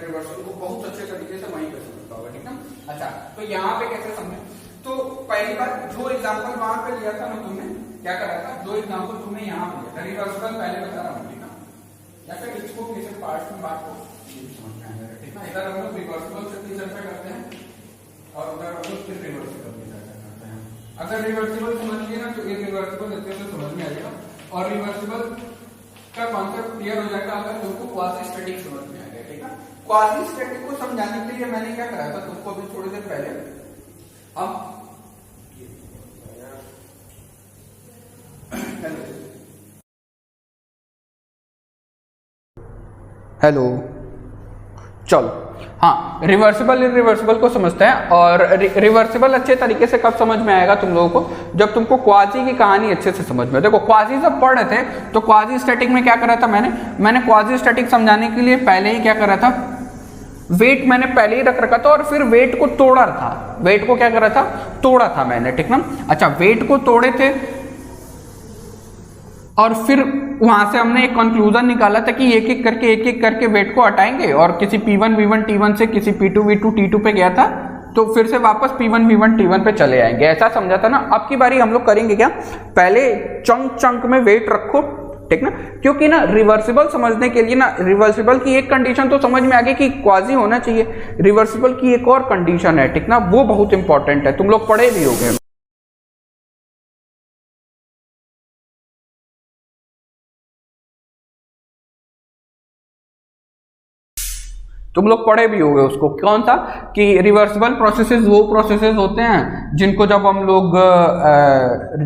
रिवर्सल को बहुत अच्छे तरीके से वहीं पे समझता होगा, ठीक ना। अच्छा, तो यहाँ पे कैसे समझे, तो पहली बार जो एग्जांपल वहां पे लिया था ना तुमने, क्या करा था, जो एग्जांपल तुमने यहाँ पे लिया था रिवर्सल, पहले बता रहा हूँ, ठीक ना, या फिर इसको किसी पार्ट में बात को समझ में आएगा, ठीक ना। इधर हम लोग रिवर्सिबल से चर्चा करते हैं और उधर हम लोग फिर रिवर्सिबल की चर्चा करते हैं। अगर रिवर्सिबल समझ लिए ना तो इरिवर्सिबल अच्छे से समझ में आ जाएगा, और रिवर्सिबल का कॉन्सेप्ट क्लियर हो जाएगा अगर तुमको क्वासी स्टैटिक समझ में आ गया, ठीक है। क्वासी स्टैटिक को समझाने के लिए मैंने क्या कराया था तुमको अभी थोड़ी देर पहले, अब
हेलो, चलो, हाँ, रिवर्सिबल इरिवर्सिबल को समझते हैं। और रिवर्सिबल अच्छे तरीके से कब समझ में आएगा तुम लोगों को, जब तुमको क्वाजी की कहानी अच्छे से समझ में। देखो, क्वाजी जब पढ़ रहे थे तो क्वाजी स्टैटिक में क्या करा था मैंने क्वाजी स्टैटिक समझाने के लिए पहले ही क्या करा था, वेट मैंने पहले ही रख रखा था और फिर वेट को तोड़ा था। वेट को क्या करा था, तोड़ा था मैंने, ठीक ना। अच्छा, वेट को तोड़े थे और फिर वहां से हमने एक कंक्लूजन निकाला था कि एक एक करके वेट को हटाएंगे, और किसी P1 V1 T1 से किसी P2 V2 T2 पे गया था तो फिर से वापस P1 V1 T1 पे चले आएंगे, ऐसा समझा था ना। अब की बारी हम लोग करेंगे क्या, पहले चंक में वेट रखो, ठीक ना, क्योंकि ना रिवर्सिबल समझने के लिए ना, रिवर्सिबल की एक कंडीशन तो समझ में आ गई कि क्वाजी होना चाहिए, रिवर्सिबल की एक और कंडीशन है, ठीक ना, वो बहुत इंपॉर्टेंट है, तुम लोग पढ़े भी होंगे। तुम लोग पढ़े भी होंगे उसको, कौन सा, कि रिवर्सिबल प्रोसेसेस वो प्रोसेसेस होते हैं जिनको जब हम लोग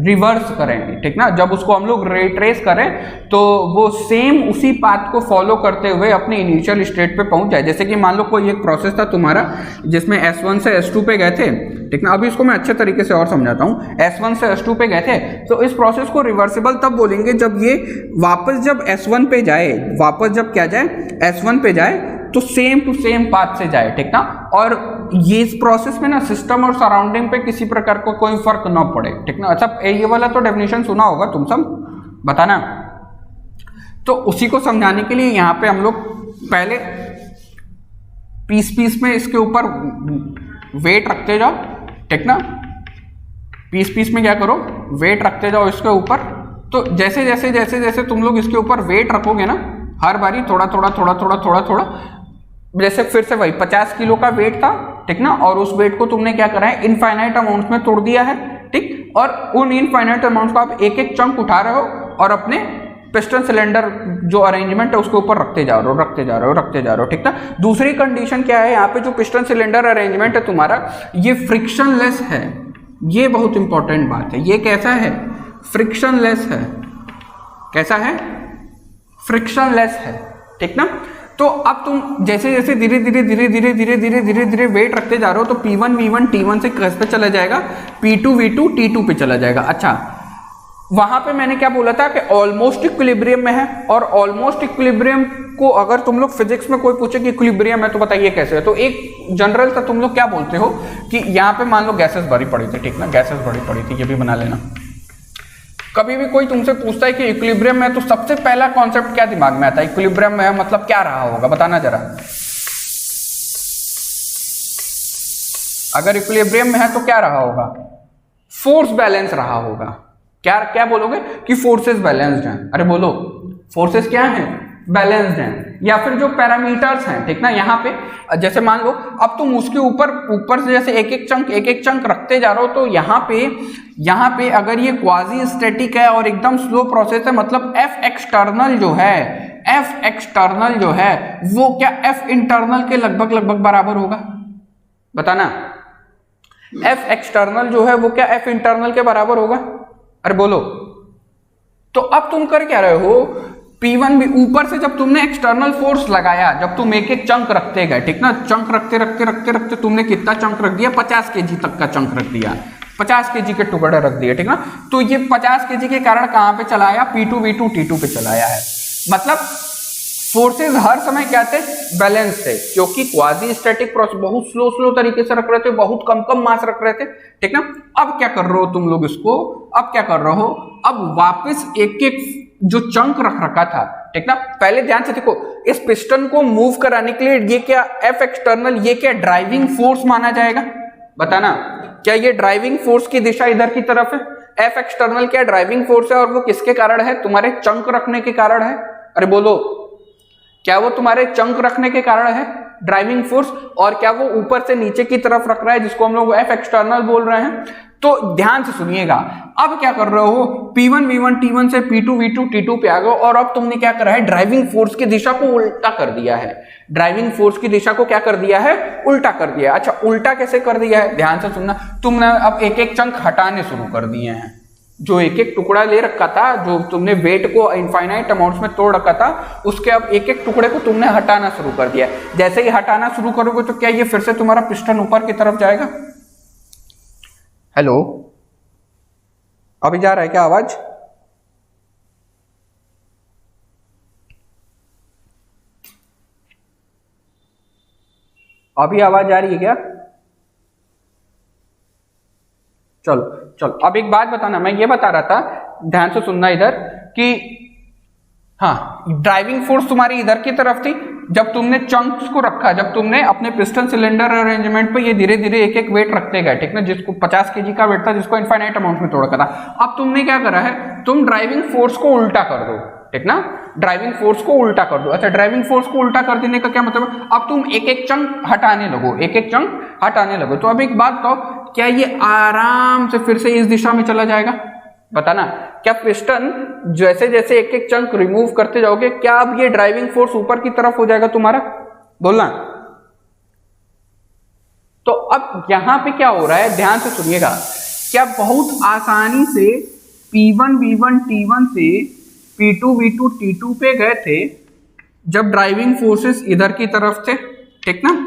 रिवर्स करेंगे, ठीक ना, जब उसको हम लोग रिट्रेस करें तो वो सेम उसी पाथ को फॉलो करते हुए अपने इनिशियल स्टेट पे पहुंच जाए। जैसे कि मान लो कोई एक प्रोसेस था तुम्हारा जिसमें S1 से S2 पे गए थे, ठीक ना। अभी इसको मैं अच्छे तरीके से और समझाता हूँ। S1 से S2 पे गए थे, तो इस प्रोसेस को रिवर्सिबल तब बोलेंगे जब ये वापस जब S1 पे जाए, वापस जब क्या जाए, S1 पे जाए, तो सेम टू सेम पाथ से जाए, ठीक ना। और ये इस प्रोसेस में ना सिस्टम और सराउंडिंग पे किसी प्रकार को कोई फर्क ना पड़े, ठीक ना। अच्छा, ये वाला तो डेफिनेशन सुना होगा तुम सब, बताना। तो उसी को समझाने के लिए यहाँ पे हम लोग पहले पीस में इसके ऊपर वेट रखते जाओ, ठीक ना। पीस में क्या करो, वेट रखते जाओ इसके ऊपर। तो जैसे जैसे तुम लोग इसके ऊपर वेट रखोगे ना, हर बारी थोड़ा, जैसे फिर से वही 50 किलो का वेट था, ठीक ना, और उस वेट को तुमने क्या करा है, इनफाइनाइट अमाउंट में तोड़ दिया है, ठीक। और उन इनफाइनाइट अमाउंट को आप एक एक चंक उठा रहे हो और अपने पिस्टन सिलेंडर जो अरेंजमेंट है उसके ऊपर रखते जा रहे हो, ठीक ना। दूसरी कंडीशन क्या है, यहाँ पे जो पिस्टन सिलेंडर अरेंजमेंट है तुम्हारा, ये फ्रिक्शनलेस है। ये बहुत इंपॉर्टेंट बात है। ये कैसा है, फ्रिक्शनलेस है। कैसा है, फ्रिक्शनलेस है, ठीक ना। तो अब तुम जैसे जैसे धीरे वेट रखते जा रहे हो, तो P1 V1 T1 से किस पे चला जाएगा, P2 V2 T2 पे चला जाएगा। अच्छा, वहां पे मैंने क्या बोला था कि ऑलमोस्ट इक्विलिब्रियम में है, और ऑलमोस्ट इक्विलिब्रियम को अगर तुम लोग फिजिक्स में कोई पूछे कि इक्विलिब्रियम है तो बताइए कैसे है, तो एक जनरल सा तुम लोग क्या बोलते हो कि यहाँ पे मान लो गैसेस भरी पड़ी थी, ठीक ना, गैसेस भरी पड़ी थी, ये भी बना लेना। कभी भी कोई तुमसे पूछता है कि इक्विलिब्रियम में, तो सबसे पहला कॉन्सेप्ट क्या दिमाग में आता है, इक्विलिब्रियम में है मतलब क्या रहा होगा, बताना जरा। अगर इक्विलिब्रियम में है तो क्या रहा होगा, फोर्स बैलेंस रहा होगा। क्या बोलोगे कि फोर्सेस बैलेंस्ड हैं। अरे बोलो, फोर्सेस क्या हैं, बैलेंस्ड हैं। या फिर जो पैरामीटर्स हैं, ठीक ना, यहाँ पे जैसे मान लो अब तुम उसके ऊपर से जैसे एक एक चंक रखते जा रहे हो, तो यहाँ पे अगर ये क्वाजी स्टैटिक है और एकदम स्लो प्रोसेस है, मतलब F एक्सटर्नल जो है वो क्या F इंटरनल के लगभग बराबर होगा, बताना। F एक्सटर्नल जो है वो क्या F इंटरनल के बराबर होगा। अरे बोलो। तो अब तुम कर क्या रहे हो, P1 भी ऊपर से जब तुमने एक्सटर्नल फोर्स लगाया, जब तुम एक एक चंक रखते गए, ठीक ना, चंक रखते रखते रखते रखते तुमने कितना चंक रख दिया, 50 kg तक का चंक रख दिया, 50 kg के टुकड़े रख दिए, ठीक ना। तो ये 50 kg के कारण कहां पे चला आया, P2 V2 T2 पे चला आया है। मतलब फोर्सेस हर समय क्या थे, बैलेंस थे, क्योंकि क्वाजी स्टैटिक प्रोसेस बहुत स्लो तरीके से रख रहे थे, बहुत कम मास रख रहे थे, ठीक ना। अब क्या कर रहे हो तुम लोग इसको, अब क्या कर रहे हो, अब वापस एक एक जो चंक रख रखा था, ठीक ना। पहले ध्यान से देखो, इस पिस्टन को मूव कराने के लिए ये क्या F एक्सटर्नल, ये क्या ड्राइविंग फोर्स माना जाएगा, बताना, क्या ये ड्राइविंग फोर्स की दिशा इधर की तरफ है, F एक्सटर्नल क्या ड्राइविंग फोर्स है, और वो किसके कारण है, तुम्हारे चंक रखने के कारण है। अरे बोलो, क्या वो तुम्हारे चंक रखने के कारण है ड्राइविंग फोर्स, और क्या वो ऊपर से नीचे की तरफ रख रहा है, जिसको हम लोग F एक्सटर्नल बोल रहे हैं। तो ध्यान से सुनिएगा, अब क्या कर रहे हो, P1 V1 T1 से P2 V2 T2 पे आ गए, और अब तुमने क्या करा है, ड्राइविंग फोर्स की दिशा को उल्टा कर दिया है, ड्राइविंग फोर्स की दिशा को क्या कर दिया है, उल्टा कर दिया। अच्छा, उल्टा कैसे कर दिया है, ध्यान से सुनना, तुमने अब एक एक चंक हटाने शुरू कर दिए हैं, जो एक एक टुकड़ा ले रखा था, जो तुमने वेट को इनफाइनाइट अमाउंट्स में तोड़ रखा था, उसके अब एक एक टुकड़े को तुमने हटाना शुरू कर दिया। जैसे ही हटाना शुरू करोगे तो क्या ये फिर से तुम्हारा पिस्टन ऊपर की तरफ जाएगा। हेलो, अभी जा रहा है क्या आवाज, अभी आवाज आ रही है क्या, चलो अब एक बात बताना, मैं ये बता रहा था, ध्यान से सुनना इधर, कि हाँ, ड्राइविंग फोर्स तुम्हारी इधर की तरफ थी, जब तुमने चंक्स को रखा, जब तुमने अपने पिस्टन सिलेंडर अरेंजमेंट पे ये धीरे धीरे एक एक वेट रखते गए, ठीक ना, जिसको 50 kg का वेट था, जिसको इनफाइनाइट अमाउंट में तोड़ रखा था। अब तुमने क्या करा है, तुम ड्राइविंग फोर्स को उल्टा कर दो, ठीक ना, ड्राइविंग फोर्स को उल्टा कर दो। अच्छा, ड्राइविंग फोर्स को उल्टा कर देने का क्या मतलब, अब तुम एक एक चंक हटाने लगो, एक एक चंक हटाने लगो। तो अब एक बात बताओ, क्या ये आराम से फिर से इस दिशा में चला जाएगा, बताना, क्या पिस्टन जैसे जैसे एक एक चंक रिमूव करते जाओगे, क्या अब ये ड्राइविंग फोर्स ऊपर की तरफ हो जाएगा तुम्हारा, बोलना। तो अब यहां पे क्या हो रहा है, ध्यान से सुनिएगा, क्या बहुत आसानी से P1 V1 T1 से P2 V2 T2 पे गए थे, जब ड्राइविंग फोर्सेस इधर की तरफ थे, ठीक ना।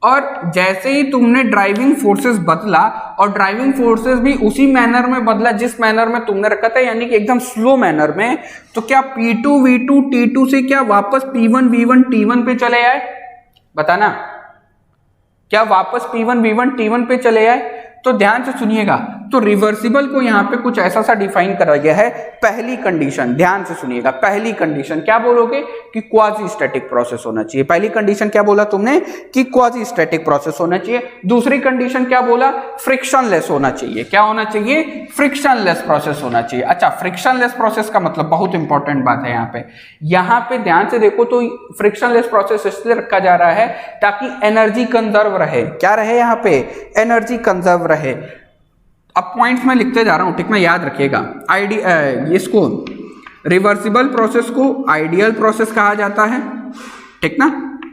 और जैसे ही तुमने ड्राइविंग फोर्सेस बदला, और ड्राइविंग फोर्सेस भी उसी मैनर में बदला जिस मैनर में तुमने रखा था, यानी कि एकदम स्लो मैनर में, तो क्या P2 V2 T2 से क्या वापस P1 V1 T1 पे चले आए, बताना, क्या वापस P1 V1 T1 पे चले आए। तो ध्यान से सुनिएगा, तो रिवर्सिबल को यहां पे कुछ ऐसा सा डिफाइन करा गया है। पहली कंडीशन, ध्यान से सुनिएगा, पहली कंडीशन क्या बोलोगे, कि क्वाजी स्टैटिक प्रोसेस होना चाहिए। पहली कंडीशन क्या बोला तुमने, कि क्वाजी स्टैटिक प्रोसेस होना चाहिए। दूसरी कंडीशन क्या बोला, फ्रिक्शनलेस होना चाहिए। क्या होना चाहिए, फ्रिक्शनलेस प्रोसेस होना चाहिए। अच्छा, फ्रिक्शनलेस प्रोसेस का मतलब बहुत इंपॉर्टेंट बात है यहाँ पे ध्यान से देखो, तो फ्रिक्शनलेस प्रोसेस इसलिए रखा जा रहा है ताकि एनर्जी कंजर्व रहे। क्या रहे यहाँ पे, एनर्जी कंजर्व रहे। अब पॉइंट्स में लिखते जा रहा हूं, ठीक ना, याद रखिएगा। इसको रिवर्सिबल प्रोसेस को आइडियल प्रोसेस कहा जाता है, ठीक ना,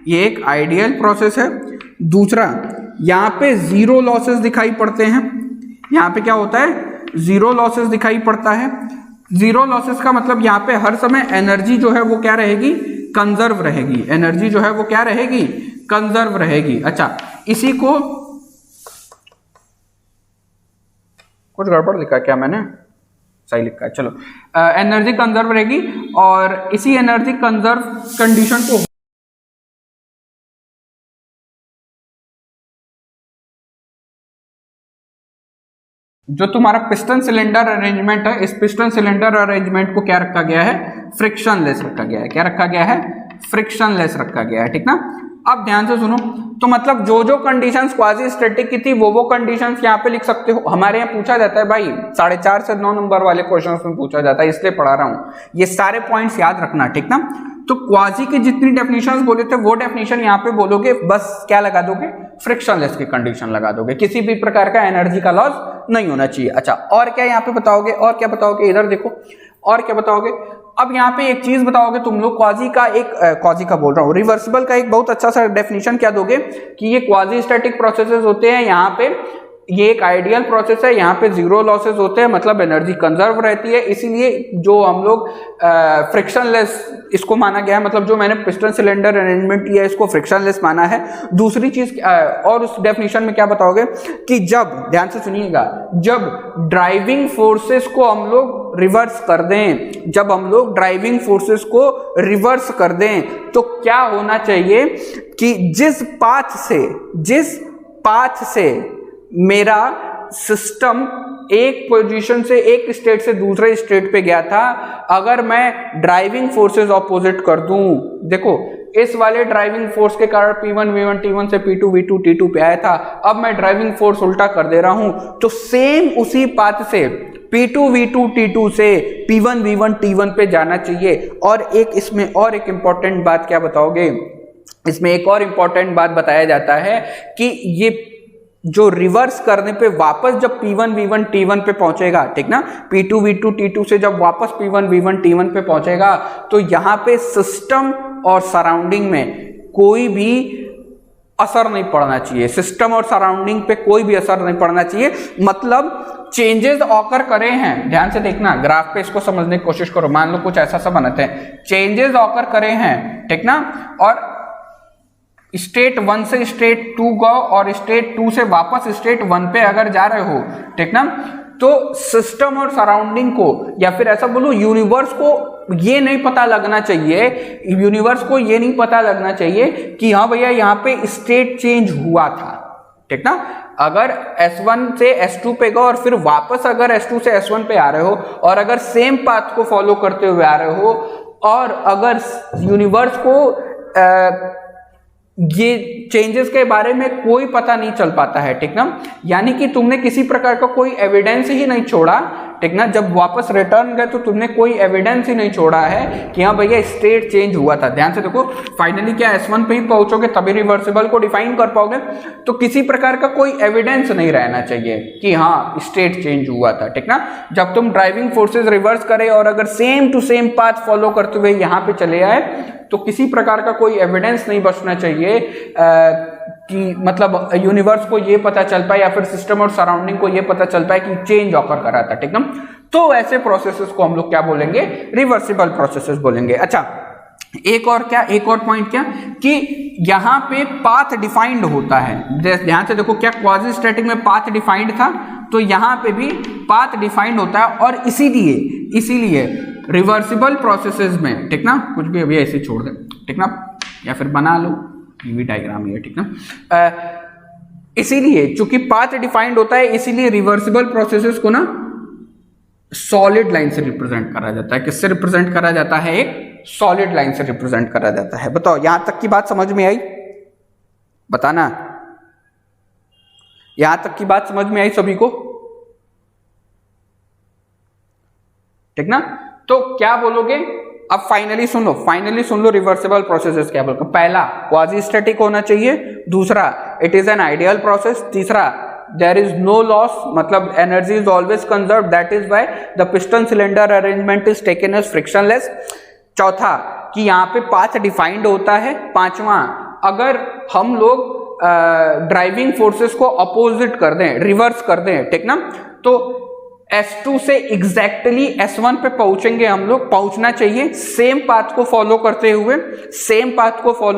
ये एक आइडियल प्रोसेस है। दूसरा, यहाँ पे जीरो लॉसेस दिखाई पड़ते हैं। यहाँ पे क्या होता है, जीरो लॉसेस दिखाई पड़ता है। जीरो लॉसेस का मतलब यहाँ पे हर समय एनर्जी जो है वो क्या रहेगी, कंजर्व रहेगी। एनर्जी जो है वो क्या रहेगी, कंजर्व रहेगी। अच्छा, इसी को कुछ गड़बड़ लिखा है क्या मैंने, सही लिखा है, चलो। एनर्जी कंजर्व रहेगी, और इसी एनर्जी कंजर्व कंडीशन को जो तुम्हारा पिस्टन सिलेंडर अरेंजमेंट है, इस पिस्टन सिलेंडर अरेंजमेंट को क्या रखा गया है, फ्रिक्शनलेस रखा गया है। क्या रखा गया है, फ्रिक्शनलेस रखा गया है, ठीक ना। अब ध्यान से सुनो, तो मतलब जो जो कंडीशंस क्वाजी स्टैटिक की थी वो कंडीशंस यहाँ पे लिख सकते हो। हमारे यहाँ पूछा जाता है भाई, 4.5 से 9 नंबर वाले क्वेश्चंस में पूछा जाता है, इसलिए पढ़ा रहा हूँ। ये सारे पॉइंट्स याद रखना, ठीक ना। तो क्वाजी की जितनी डेफिनेशंस बोले थे वो डेफिनेशन यहाँ पे बोलोगे, बस क्या लगा दोगे, फ्रिक्शनलेस की कंडीशन लगा दोगे। किसी भी प्रकार का एनर्जी का लॉस नहीं होना चाहिए। अच्छा, और क्या यहाँ पे बताओगे, और क्या बताओगे, इधर देखो, और क्या बताओगे। अब यहाँ पे एक चीज बताओगे तुम लोग, क्वाजी का बोल रहा हूँ, रिवर्सिबल का एक बहुत अच्छा सा डेफिनेशन क्या दोगे, कि ये क्वाजी स्टैटिक प्रोसेसेस होते हैं। यहाँ पे ये एक आइडियल प्रोसेस है, यहाँ पे जीरो लॉसेस होते हैं, मतलब एनर्जी कंजर्व रहती है, इसीलिए जो हम लोग फ्रिक्शनलेस इसको माना गया है, मतलब जो मैंने पिस्टन सिलेंडर अरेंजमेंट किया है इसको फ्रिक्शनलेस माना है। दूसरी चीज और उस डेफिनेशन में क्या बताओगे कि जब, ध्यान से सुनिएगा, जब ड्राइविंग फोर्सेस को हम लोग रिवर्स कर दें, जब हम लोग ड्राइविंग फोर्सेस को रिवर्स कर दें तो क्या होना चाहिए कि जिस पाथ से मेरा सिस्टम एक पोजीशन से, एक स्टेट से दूसरे स्टेट पे गया था, अगर मैं ड्राइविंग फोर्सेस ऑपोजिट कर दूं, देखो इस वाले ड्राइविंग फोर्स के कारण P1 V1 T1 से P2 V2 T2 पे आया था, अब मैं ड्राइविंग फोर्स उल्टा कर दे रहा हूं, तो सेम उसी पाथ से P2 V2 T2 से P1 V1 T1 पे जाना चाहिए। और एक इसमें और एक इंपॉर्टेंट बात क्या बताओगे, इसमें एक और इंपॉर्टेंट बात बताया जाता है कि ये जो रिवर्स करने पे वापस जब P1 V1 T1 पे पहुंचेगा, ठीक ना, P2 V2 T2 से जब वापस P1 V1 T1 पे पहुंचेगा तो यहां पे सिस्टम और सराउंडिंग में कोई भी असर नहीं पड़ना चाहिए, सिस्टम और सराउंडिंग पे कोई भी असर नहीं पड़ना चाहिए, मतलब चेंजेस ऑकर करे हैं, ध्यान से देखना ग्राफ पे, इसको समझने की कोशिश करो। मान लो कुछ ऐसा सा बनाते हैं, चेंजेस ऑकर करे हैं, ठीक ना, और स्टेट 1 से स्टेट 2 गो और स्टेट 2 से वापस स्टेट 1 पे अगर जा रहे हो, ठीक ना, तो सिस्टम और सराउंडिंग को, या फिर ऐसा बोलो यूनिवर्स को ये नहीं पता लगना चाहिए, यूनिवर्स को ये नहीं पता लगना चाहिए कि हाँ भैया यहाँ पे स्टेट चेंज हुआ था, ठीक ना। अगर S1 से S2 पे गो और फिर वापस अगर S2 से S1 पे आ रहे हो और अगर सेम पाथ को फॉलो करते हुए आ रहे हो और अगर यूनिवर्स को ये चेंजेस के बारे में कोई पता नहीं चल पाता है, ठीक ना, यानी कि तुमने किसी प्रकार का कोई एविडेंस ही नहीं छोड़ा, ठीक ना, जब वापस रिटर्न गए तो तुमने कोई एविडेंस ही नहीं छोड़ा है कि हाँ भैया स्टेट चेंज हुआ था। ध्यान से देखो, फाइनली क्या S1 पे ही पहुंचोगे तभी रिवर्सिबल को डिफाइन कर पाओगे, तो किसी प्रकार का कोई एविडेंस नहीं रहना चाहिए कि हाँ स्टेट चेंज हुआ था, ठीक ना। जब तुम ड्राइविंग फोर्सेस रिवर्स करे और अगर same to same path follow करते हुए यहाँ पे चले आए तो किसी प्रकार का कोई एविडेंस नहीं बचना चाहिए कि मतलब यूनिवर्स को ये पता चल पाए या फिर सिस्टम और सराउंडिंग को ये पता चल पाए कि चेंज ऑकर करा था, ठीक ना। तो ऐसे प्रोसेसेस को हम लोग क्या बोलेंगे, रिवर्सिबल प्रोसेसेस बोलेंगे। अच्छा, एक और पॉइंट क्या कि यहाँ पे पाथ डिफाइंड होता है, ध्यान से देखो, क्या क्वाजी स्टैटिक में पाथ डिफाइंड था, तो यहाँ पे भी पाथ डिफाइंड होता है, और इसीलिए रिवर्सिबल प्रोसेसेस में, ठीक ना, कुछ भी अभी ऐसे छोड़ दे, ठीक ना, या फिर बना लो ये डायग्राम है, ठीक ना, इसीलिए चूंकि पाथ डिफाइंड होता है इसीलिए रिवर्सिबल प्रोसेसेस को ना सॉलिड लाइन से रिप्रेजेंट करा जाता है। किससे रिप्रेजेंट करा जाता है, एक सॉलिड लाइन से रिप्रेजेंट करा जाता है। बताओ यहां तक की बात समझ में आई, बताना, यहां तक की बात समझ में आई सभी को, ठीक ना। तो क्या बोलोगे, अब फाइनली सुन लो रिवर्सिबल प्रोसेसेस क्या बोलोगे। पहला, क्वाजी स्टैटिक होना चाहिए, दूसरा it is an ideal process, तीसरा देयर इज नो लॉस, मतलब energy is always conserve, that is why the piston cylinder arrangement is taken as frictionless. चौथा कि यहाँ पे पाथ डिफाइंड होता है। पांचवा, अगर हम लोग ड्राइविंग फोर्सेस को अपोजिट कर दें, रिवर्स कर दें, ठीक ना, तो S2 से एग्जैक्टली S1 पे पहुंचेंगे हम लोग, पहुंचना चाहिए सेम पाथ को फॉलो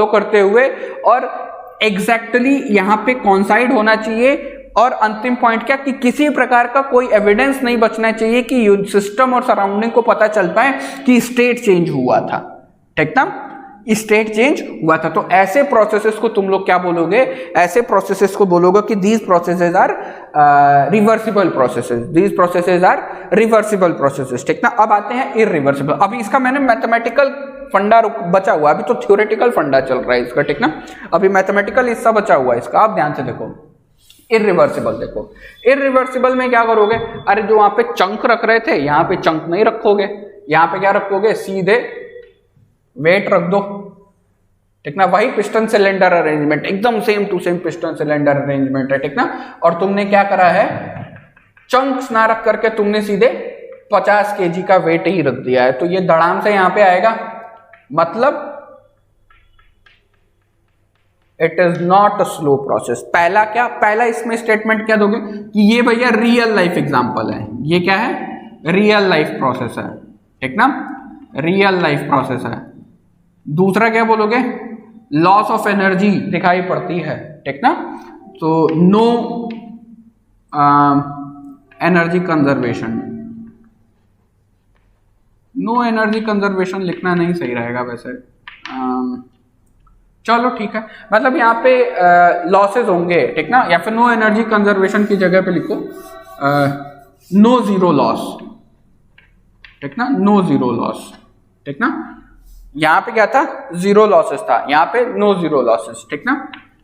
करते हुए और एग्जैक्टली यहाँ पे कॉन्साइड होना चाहिए। और अंतिम पॉइंट क्या कि किसी प्रकार का कोई एविडेंस नहीं बचना चाहिए कि सिस्टम और सराउंडिंग को पता चल पाए कि स्टेट चेंज हुआ था, ठीक ना, स्टेट चेंज हुआ था। तो ऐसे प्रोसेसेस को तुम लोग क्या बोलोगे, ऐसे प्रोसेसेस को बोलोगे कि these processes are reversible processes, ठीक ना। अब आते हैं इररिवर्सिबल। अभी इसका मैंने मैथमेटिकल फंडा बचा हुआ, अभी तो थ्योरेटिकल फंडा चल रहा है इसका, ठीक ना, अभी मैथमेटिकल हिस्सा बचा हुआ है इसका। आप ध्यान से देखो, इररिवर्सिबल देखो, इररिवर्सिबल में क्या करोगे, अरे जो वहां पे चंक रख रहे थे यहाँ पे चंक नहीं रखोगे, यहाँ पे क्या रखोगे, सीधे वेट रख दो, ठीक ना। वही पिस्टन सिलेंडर अरेंजमेंट, एकदम same to same piston cylinder arrangement है, ठीक ना। और तुमने क्या करा है, चंक्स ना रख करके तुमने सीधे 50 kg का वेट ही रख दिया है, तो ये धड़ाम से यहां पे आएगा, मतलब it is not a slow process. पहला क्या, पहला इसमें स्टेटमेंट क्या दोगे कि ये भैया रियल लाइफ एग्जांपल है, ये क्या है, रियल लाइफ प्रोसेस है, ठीक ना, रियल लाइफ प्रोसेस है। दूसरा क्या बोलोगे, लॉस ऑफ एनर्जी दिखाई पड़ती है, ठीक ना, तो no energy conservation, no energy conservation लिखना नहीं सही रहेगा वैसे, चलो ठीक है, मतलब यहाँ पे लॉसेस होंगे, ठीक ना, या फिर नो एनर्जी कंजर्वेशन की जगह पे लिखो नो जीरो लॉस, ठीक ना, नो जीरो लॉस, ठीक ना, यहाँ पे क्या था, जीरो लॉसेस था, यहाँ पे नो जीरो लॉसेस, ठीक ना,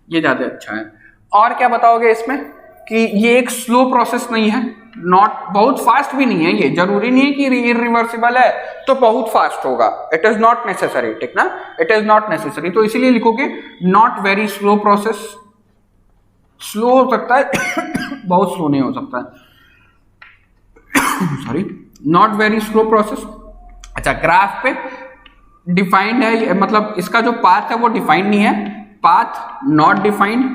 ये ज्यादा अच्छा है। और क्या बताओगे इसमें कि ये एक स्लो प्रोसेस नहीं है, नॉट बहुत फास्ट भी नहीं है, ये जरूरी नहीं है कि इरिवर्सिबल है तो बहुत फास्ट होगा, इट इज नॉट नेसेसरी, ठीक ना, इट इज नॉट नेसेसरी, तो इसीलिए लिखोगे not very slow process, slow हो सकता है बहुत स्लो नहीं हो सकता sorry, not very slow process. अच्छा, ग्राफ पे डिफाइंड है, मतलब इसका जो पाथ है वो डिफाइंड नहीं है, पाथ नॉट डिफाइंड,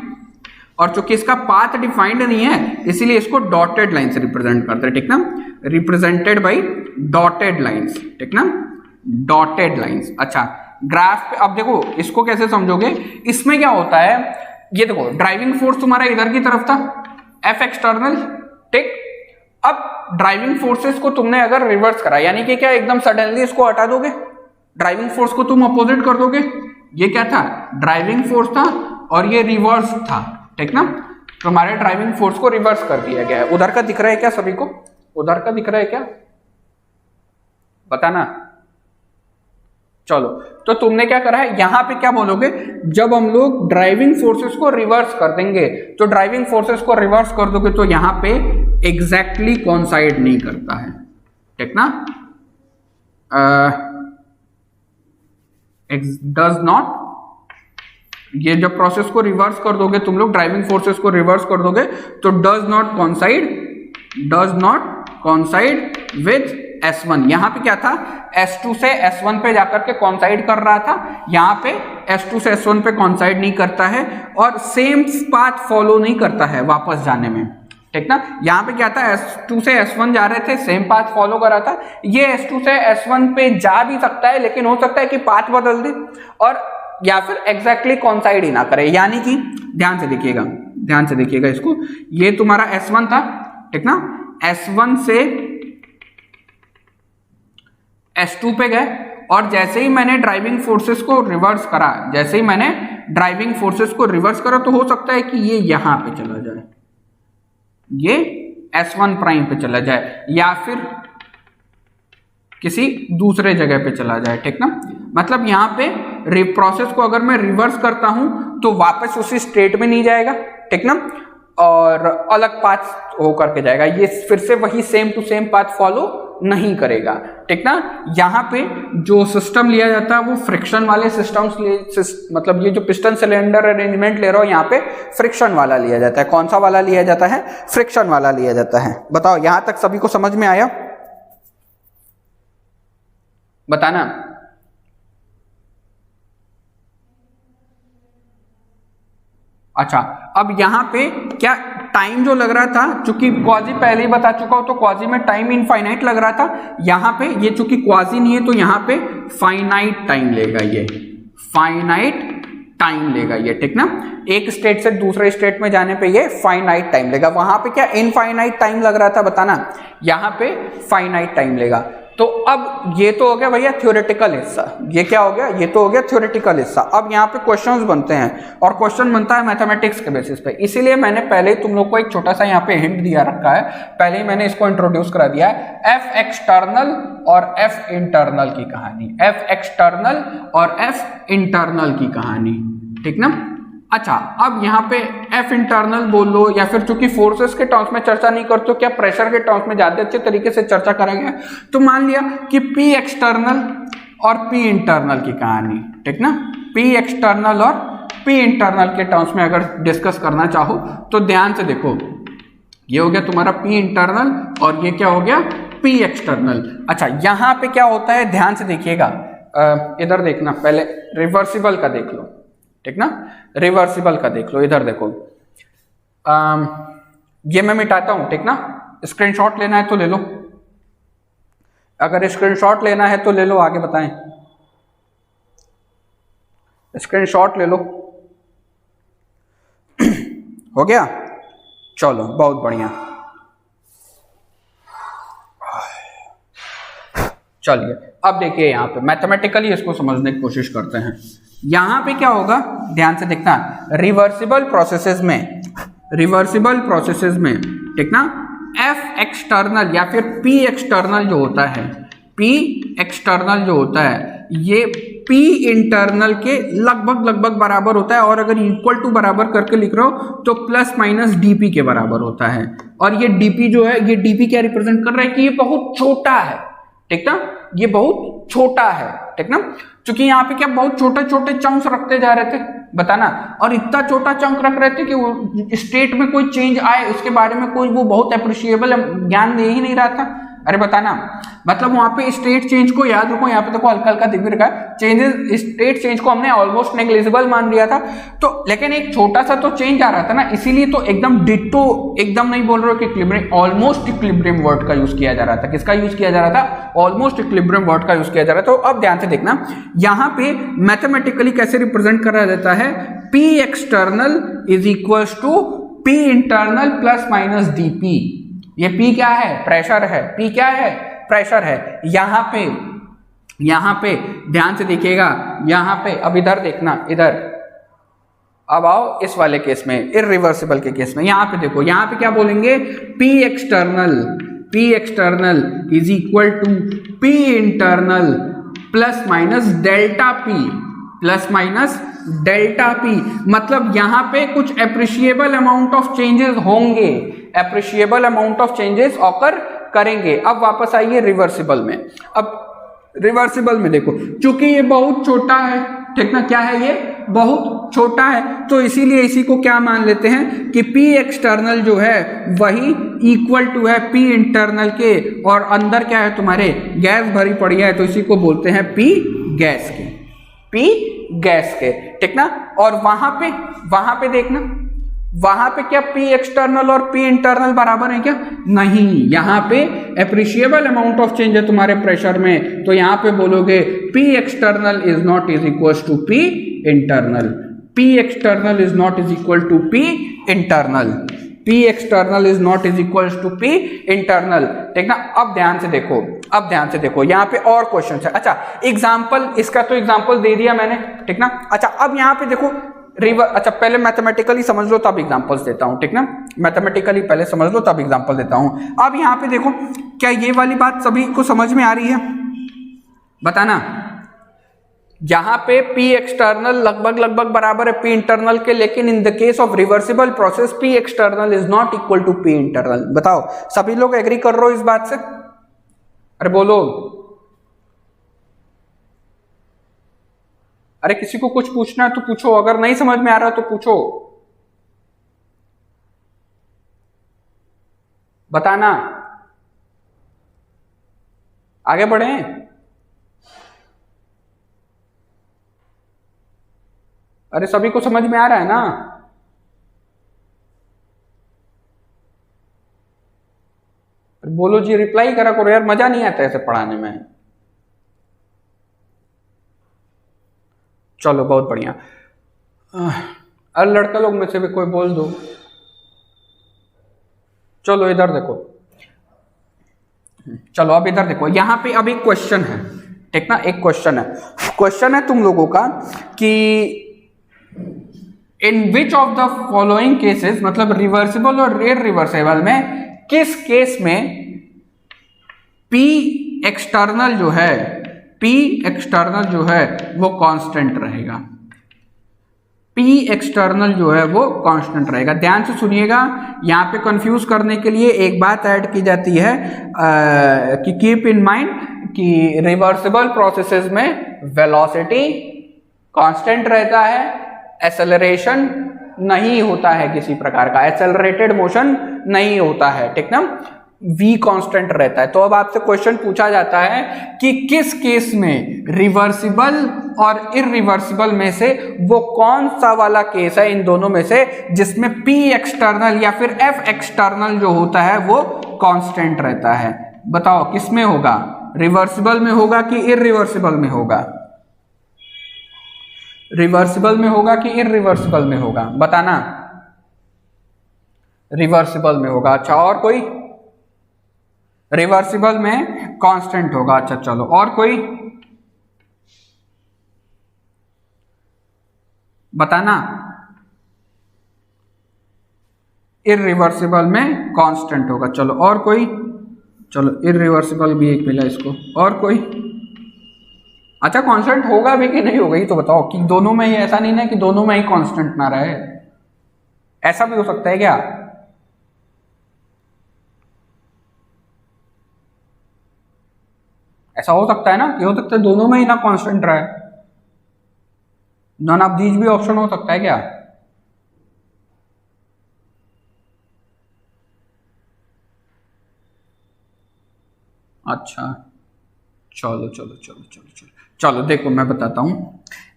और चूंकि इसका पाथ डिफाइंड नहीं है इसीलिए इसको डॉटेड लाइन से रिप्रेजेंट करते हैं, ठीक ना, रिप्रेजेंटेड बाय डॉटेड लाइंस, ठीक ना, डॉटेड लाइंस। अच्छा, ग्राफ पे अब देखो इसको कैसे समझोगे, इसमें क्या होता है, ये देखो ड्राइविंग फोर्स तुम्हारा इधर की तरफ था, एफ एक्सटर्नल, ठीक, अब ड्राइविंग फोर्सेस को तुमने अगर रिवर्स करा, यानी कि क्या एकदम सडनली इसको हटा दोगे, ड्राइविंग फोर्स को तुम अपोजिट कर दोगे, ये क्या था, ड्राइविंग फोर्स था और ये रिवर्स था, ठीक ना, तो हमारे ड्राइविंग फोर्स को रिवर्स कर दिया गया है। उधर का दिख रहा है क्या सभी को, उधर का दिख रहा है क्या, बताना। चलो, तो तुमने क्या करा है, यहां पे क्या बोलोगे, जब हम लोग ड्राइविंग फोर्सेस को रिवर्स कर देंगे, तो ड्राइविंग फोर्सेस को रिवर्स कर दोगे तो यहां पे एग्जैक्टली कोइंसाइड नहीं करता है, ठीक ना, डज नॉट, ये जब प्रोसेस को रिवर्स कर दोगे तुम लोग, ड्राइविंग फोर्सेस को रिवर्स कर दोगे तो does not coincide with S1। यहां पे क्या था, S2 से S1 पे जाकर के कोइंसाइड कर रहा था, यहां पे S2 से S1 पे कोइंसाइड नहीं करता है और सेम पाथ फॉलो नहीं करता है वापस जाने में, ठीक ना, यहां पे क्या था, S2 से S1 जा रहे थे, सेम पाथ फॉलो कर रहा था, ये S2 से S1 पे जा भी सकता है लेकिन हो सकता है कि पाथ बदल दे और या फिर एग्जैक्टली कोइंसाइड ही ना करे, यानी कि ध्यान से देखिएगा इसको, ये तुम्हारा S1 था, ठीक ना, S1 से S2 पे गए और जैसे ही मैंने ड्राइविंग फोर्सेस को रिवर्स करा, तो हो सकता है कि ये यहां पे चला जाए, ये S1 प्राइम पे चला जाए या फिर किसी दूसरे जगह पे चला जाए, ठीक ना, मतलब यहां पे प्रोसेस को अगर मैं रिवर्स करता हूं तो वापस उसी स्टेट में नहीं जाएगा, ठीक ना, और अलग पाथ होकर के जाएगा, ये फिर से वही same to same path follow नहीं करेगा, ठीक ना। यहाँ पे जो सिस्टम लिया जाता है वो फ्रिक्शन वाले सिस्टम्स, मतलब ये जो पिस्टन सिलेंडर अरेंजमेंट ले रहा हूं यहाँ पे फ्रिक्शन वाला लिया जाता है। कौन सा वाला लिया जाता है, फ्रिक्शन वाला लिया जाता है। बताओ यहां तक सभी को समझ में आया, बताना। अच्छा, अब यहां पे क्या टाइम जो लग रहा था, चूंकि क्वाजी पहले ही बता चुका हूं तो क्वाजी में टाइम इनफाइनाइट लग रहा था, यहां पे ये चूंकि क्वाजी नहीं है तो यहां पे फाइनाइट टाइम लेगा, ये फाइनाइट टाइम लेगा ये, ठीक ना। एक स्टेट से दूसरे स्टेट में जाने पे ये फाइनाइट टाइम लेगा, वहां पे क्या इनफाइनाइट टाइम लग रहा था, बताना। यहां पे फाइनाइट टाइम लेगा। तो अब ये तो हो गया भैया थ्योरेटिकल हिस्सा, ये क्या हो गया, ये तो हो गया थ्योरेटिकल हिस्सा। अब यहाँ पे क्वेश्चंस बनते हैं और क्वेश्चन बनता है मैथमेटिक्स के बेसिस पे, इसीलिए मैंने पहले ही तुम लोग को एक छोटा सा यहाँ पे हिंट दिया रखा है, पहले ही मैंने इसको इंट्रोड्यूस करा दिया है। एफ एक्सटर्नल और एफ इंटरनल की कहानी, एफ एक्सटर्नल और एफ इंटरनल की कहानी, ठीक ना। अच्छा, अब यहाँ पे एफ इंटरनल बोल लो या फिर चूंकि फोर्सेस के टर्म्स में चर्चा नहीं करते हो, क्या प्रेशर के टर्म्स में ज्यादा अच्छे तरीके से चर्चा करा गया, तो मान लिया कि पी एक्सटर्नल और पी इंटरनल की कहानी, ठीक ना। पी एक्सटर्नल और पी इंटरनल के टर्म्स में अगर डिस्कस करना चाहो तो ध्यान से देखो, ये हो गया तुम्हारा पी इंटरनल और ये क्या हो गया, पी एक्सटर्नल। अच्छा, यहाँ पे क्या होता है, ध्यान से देखिएगा, इधर देखना, पहले रिवर्सिबल का देख लो, ठीक ना। रिवर्सिबल का देख लो, इधर देखो, ये मैं मिटाता हूं, ठीक ना। स्क्रीनशॉट लेना है तो ले लो, अगर स्क्रीनशॉट लेना है तो ले लो, आगे बताएं, स्क्रीनशॉट ले लो। हो गया, चलो बहुत बढ़िया। चलिए अब देखिए यहाँ पे मैथमेटिकली इसको समझने की कोशिश करते हैं। यहाँ पे क्या होगा, ध्यान से देखना, रिवर्सिबल प्रोसेसेस में, ठीक ना, एफ एक्सटर्नल या फिर पी एक्सटर्नल जो होता है, ये पी इंटरनल के लगभग बराबर होता है, और अगर इक्वल टू बराबर करके लिख रहे हो तो प्लस माइनस डीपी के बराबर होता है। और ये डीपी जो है, ये डीपी क्या रिप्रेजेंट कर रहा है कि ये बहुत छोटा है, ठीक ना, ये बहुत छोटा है, ठीक ना। क्योंकि यहाँ पे क्या बहुत छोटे छोटे चंक्स रखते जा रहे थे, बताना, और इतना छोटा चंक रख रहे थे कि वो स्टेट में कोई चेंज आए उसके बारे में कोई वो बहुत अप्रिशिएबल ज्ञान दे ही नहीं रहा था। अरे बताना, मतलब वहां पे स्टेट चेंज को याद रखो, यहाँ पे देखो हल्का हल्का दिख भी रखा है, चेंजेस, स्टेट चेंज को हमने ऑलमोस्ट नेग्लिजिबल मान लिया था, तो लेकिन एक छोटा सा तो चेंज आ रहा था ना, इसीलिए तो एकदम डिट्टो, एकदम नहीं बोल रहे हो कि इक्विलिब्रियम, ऑलमोस्ट इक्विलिब्रियम वर्ड का यूज किया जा रहा था। किसका यूज किया जा रहा था? ऑलमोस्ट इक्विलिब्रियम वर्ड का यूज किया जा रहा था। तो अब ध्यान से देखना, यहाँ पे मैथमेटिकली कैसे रिप्रेजेंट करा जाता है, P external is equal to P internal plus minus dP. ये P क्या है? प्रेशर है। P क्या है? प्रेशर है। यहां पे ध्यान से देखिएगा, यहां पे अब इधर देखना, इधर अब आओ इस वाले केस में, इररिवर्सिबल के केस में, यहां पे देखो, यहां पे क्या बोलेंगे, P external is equal to P internal plus minus delta P, मतलब यहां पे कुछ अप्रिशिएबल अमाउंट ऑफ चेंजेस होंगे, appreciable amount of changes occur करेंगे। अब वापस आइए रिवर्सिबल में। अब रिवर्सिबल में देखो, चूंकि ये बहुत छोटा है, ठीक ना, क्या है ये? बहुत छोटा है, तो इसीलिए इसी को क्या मान लेते हैं कि P एक्सटर्नल जो है वही इक्वल टू है P इंटरनल के, और अंदर क्या है तुम्हारे, गैस भरी पड़ी है, तो इसी को बोलते हैं P गैस के, ठीक ना। और वहां पे देखना, वहां पे क्या P एक्सटर्नल और P इंटरनल बराबर है क्या? नहीं, यहाँ पे अप्रिशिएबल अमाउंट ऑफ चेंज है तुम्हारे प्रेशर में, तो यहाँ पे बोलोगे P external is not is equal to P internal, P external is not is equal to P internal, P external is not is equal to P internal, ठीक ना। अब ध्यान से देखो, यहाँ पे और क्वेश्चन है। अच्छा एग्जाम्पल, इसका तो एग्जाम्पल दे दिया मैंने, ठीक ना। अच्छा अब यहाँ पे देखो अच्छा पहले मैथमेटिकली समझ लो तब एग्जांपल्स देता हूं, ठीक ना, मैथमेटिकली पहले समझ लो तब एग्जांपल देता हूं। अब यहां पे देखो, क्या ये वाली बात सभी को समझ में आ रही है? बताना। यहां पे P एक्सटर्नल लगभग बराबर है P इंटरनल के, लेकिन in the case of reversible process P external is not equal to P internal. बताओ सभी लोग एग्री कर रहे हो इस बात से? अरे बोलो, अरे किसी को कुछ पूछना है तो पूछो, अगर नहीं समझ में आ रहा तो पूछो, बताना, आगे बढ़े। अरे सभी को समझ में आ रहा है ना? बोलो जी, रिप्लाई करा करो यार, मजा नहीं आता ऐसे पढ़ाने में। चलो बहुत बढ़िया। अरे लड़का लोग में से भी कोई बोल दो। चलो इधर देखो, चलो अब इधर देखो, यहां पे अब एक क्वेश्चन है, ठीक ना, एक क्वेश्चन है तुम लोगों का कि in which of the following cases, मतलब रिवर्सिबल और इररिवर्सिबल में किस केस में P एक्सटर्नल जो है वो कांस्टेंट रहेगा, P एक्सटर्नल जो है वो कांस्टेंट रहेगा। ध्यान से सुनिएगा, यहाँ पे कंफ्यूज करने के लिए एक बात ऐड की जाती है कि कीप इन माइंड कि रिवर्सिबल प्रोसेसेस में वेलोसिटी कांस्टेंट रहता है, एक्सेलरेशन नहीं होता है, किसी प्रकार का एक्सेलरेटेड मोशन नहीं होता है, ठीक ना। v कांस्टेंट रहता है। तो अब आपसे क्वेश्चन पूछा जाता है कि किस केस में रिवर्सिबल और इरिवर्सिबल में से वो कौन सा वाला केस है इन दोनों में से जिसमें p एक्सटर्नल या फिर f एक्सटर्नल जो होता है वो कांस्टेंट रहता है। बताओ किस में होगा, रिवर्सिबल में होगा कि इरिवर्सिबल में होगा? रिवर्सिबल में होगा कि इरिवर्सिबल में होगा, बताना। रिवर्सिबल में होगा। अच्छा, और कोई? रिवर्सिबल में कांस्टेंट होगा। अच्छा चलो, और कोई बताना। इरिवर्सिबल में कांस्टेंट होगा। चलो, और कोई? चलो, इरिवर्सिबल भी एक मिला इसको। और कोई? अच्छा, कांस्टेंट होगा भी कि नहीं होगा ये तो बताओ, कि दोनों में ही, ऐसा नहीं ना कि दोनों में ही कांस्टेंट ना रहे, ऐसा भी हो सकता है क्या? ऐसा हो सकता है ना, कि हो सकता है दोनों में ही ना कांस्टेंट रहे। नॉन ऑफ दीज भी ऑप्शन हो सकता है क्या? अच्छा, चलो चलो चलो चलो चलो चलो, देखो मैं बताता हूं।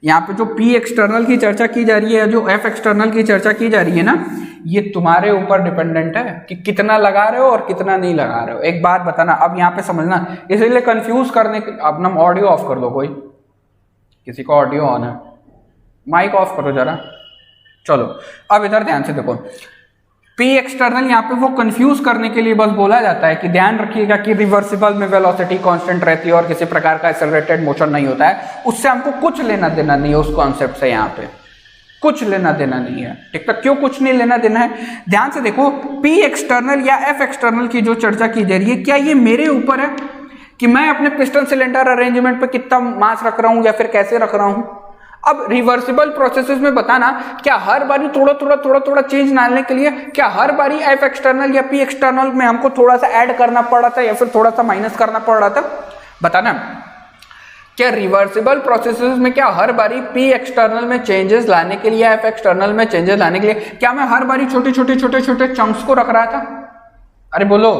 यहाँ पे जो P एक्सटर्नल की चर्चा की जा रही है, जो F एक्सटर्नल की चर्चा की जा रही है ना, ये तुम्हारे ऊपर डिपेंडेंट है कि कितना लगा रहे हो और कितना नहीं लगा रहे हो। एक बात बताना, अब यहाँ पे समझना, इसीलिए कंफ्यूज करने के अपना ऑडियो ऑफ कर दो। कोई किसी का ऑडियो ऑन है, माइक ऑफ करो जरा। चलो, अब इधर ध्यान से देखो। P एक्सटर्नल यहाँ पे वो कंफ्यूज करने के लिए बस बोला जाता है कि ध्यान रखिएगा कि रिवर्सिबल में वेलोसिटी कांस्टेंट रहती है और किसी प्रकार का एक्सेलरेटेड मोशन नहीं होता है। उससे हमको कुछ लेना देना नहीं है, उस कॉन्सेप्ट से यहाँ पे कुछ लेना देना नहीं है। ठीक है, क्यों कुछ नहीं लेना देना है? ध्यान से देखो, P एक्सटर्नल या F एक्सटर्नल की जो चर्चा की जा रही है, क्या ये मेरे ऊपर है कि मैं अपने पिस्टन सिलेंडर अरेंजमेंट पे कितना मास रख रहा हूं या फिर कैसे रख रहा हूं? अब रिवर्सिबल प्रोसेसेस में बताना, क्या हर बारी थोड़ा थोड़ा थोड़ा थोड़ा चेंज डालने के लिए क्या हर बारी F एक्सटर्नल या P एक्सटर्नल में हमको थोड़ा सा ऐड करना पड़ रहा था या फिर थोड़ा सा माइनस करना पड़ रहा था? बताना। क्या रिवर्सिबल प्रोसेसेस में क्या हर बारी P एक्सटर्नल में चेंजेस लाने के लिए, F एक्सटर्नल में चेंजेस लाने के लिए क्या मैं हर बारी छोटे छोटे छोटे छोटे चंक्स को रख रहा था? अरे बोलो।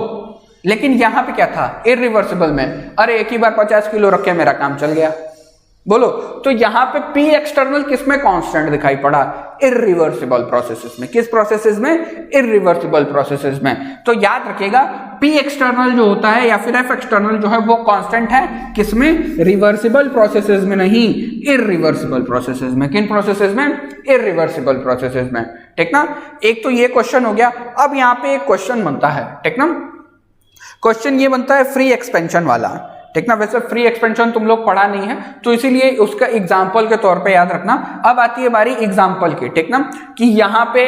लेकिन यहां पे क्या था इरिवर्सिबल में? अरे एक ही बार 50 किलो रख के मेरा काम चल गया। बोलो, तो यहां पे P एक्सटर्नल किसमें कांस्टेंट दिखाई पड़ा? इरिवर्सिबल प्रोसेसेस में। किस प्रोसेसेस में? इरिवर्सिबल प्रोसेसेस में। तो याद रखिएगा, P एक्सटर्नल जो होता है या फिर F एक्सटर्नल जो है वो कांस्टेंट है किसमें? रिवर्सिबल प्रोसेसेस में, नहीं इरिवर्सिबल प्रोसेसेस में। किन प्रोसेसेस में? इरिवर्सिबल प्रोसेसेस में। ठीक ना? एक तो ये क्वेश्चन हो गया। अब यहां पे एक क्वेश्चन बनता है, ठीक ना? क्वेश्चन ये बनता है फ्री एक्सपेंशन वाला। ठीक ना? वैसे फ्री एक्सपेंशन तुम लोग पढ़ा नहीं है तो इसीलिए उसका एग्जांपल के तौर पे याद रखना। अब आती है बारी एग्जांपल की, ठीक ना? कि यहाँ पे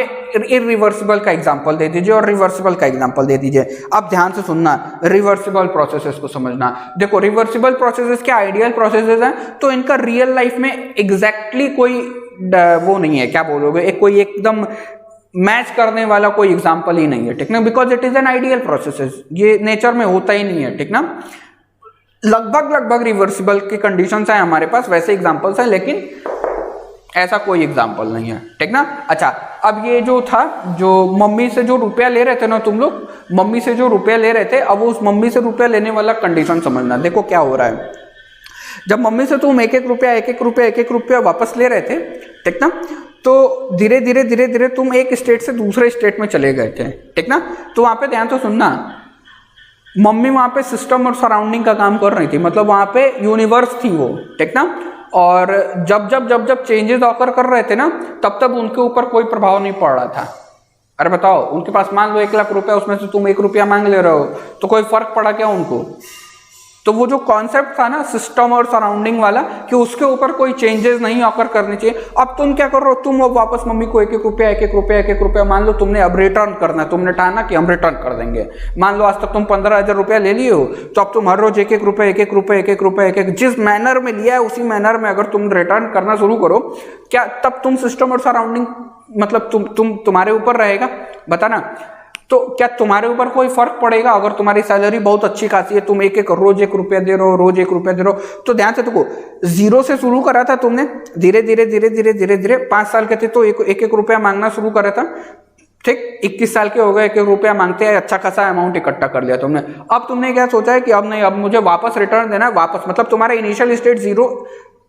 इरिवर्सिबल का एग्जांपल दे दीजिए और रिवर्सिबल का एग्जांपल दे दीजिए। अब ध्यान से सुनना, रिवर्सिबल प्रोसेसेस को समझना। देखो, रिवर्सिबल प्रोसेसेस क्या आइडियल प्रोसेसेस हैं, तो इनका रियल लाइफ में एग्जैक्टली कोई वो नहीं है, क्या बोलोगे, एक कोई एकदम मैच करने वाला कोई एग्जांपल ही नहीं है। ठीक ना? Because it is an ideal processes, ये नेचर में होता ही नहीं है। ठीक ना? लगभग रिवर्सिबल की कंडीशंस है हमारे पास, वैसे एग्जांपल्स हैं, लेकिन ऐसा कोई एग्जांपल नहीं है। ठीक ना? अच्छा, अब ये जो था, जो मम्मी से जो रुपया ले रहे थे ना तुम लोग, मम्मी से जो रुपया ले रहे थे, अब उस मम्मी से रुपया लेने वाला कंडीशन समझना। देखो क्या हो रहा है, जब मम्मी से तुम एक एक रुपया वापस ले रहे थे, ठीक ना, तो धीरे धीरे तुम एक स्टेट से दूसरे स्टेट में चले गए थे। ठीक ना? तो वहां पे ध्यान से सुनना, मम्मी वहां पे सिस्टम और सराउंडिंग का काम कर रही थी, मतलब वहां पे यूनिवर्स थी वो। ठीक ना? और जब चेंजेस ऑकर कर रहे थे ना, तब उनके ऊपर कोई प्रभाव नहीं पड़ रहा था। अरे बताओ, उनके पास मान लो 1 लाख रुपया, उसमें से तुम 1 रुपया मांग ले रहे हो, तो कोई फर्क पड़ा क्या उनको? तो वो जो कॉन्सेप्ट था ना सिस्टम और सराउंडिंग वाला, कि उसके ऊपर कोई चेंजेस नहीं ऑकर करने चाहिए। अब तुम क्या कर रहे हो, तुम वापस मम्मी को एक एक रुपया मान लो तुमने अब रिटर्न करना है, तुमने ठाना कि हम रिटर्न कर देंगे। मान लो आज तक तुम 15,000 रुपया ले लिए हो, तो अब तुम हर रोज एक एक रुपया जिस मैनर में लिया है उसी मैनर में अगर तुम रिटर्न करना शुरू करो, क्या तब तुम सिस्टम और सराउंडिंग मतलब तुम्हारे ऊपर रहेगा? बताना। तो क्या तुम्हारे ऊपर कोई फर्क पड़ेगा अगर तुम्हारी सैलरी बहुत अच्छी खासी है, तुम रोज एक रुपया दे रहे हो, तो ध्यान से देखो, 0 से शुरू करा था तुमने, धीरे धीरे 5 साल के थे तो एक रुपया मांगना शुरू करा था, ठीक, 21 साल के हो गए, 1 रुपया मांगते हैं, अच्छा खासा अमाउंट इकट्ठा कर लिया तुमने। अब तुमने क्या सोचा है कि अब नहीं, अब मुझे वापस रिटर्न देना है, वापस मतलब तुम्हारा इनिशियल स्टेट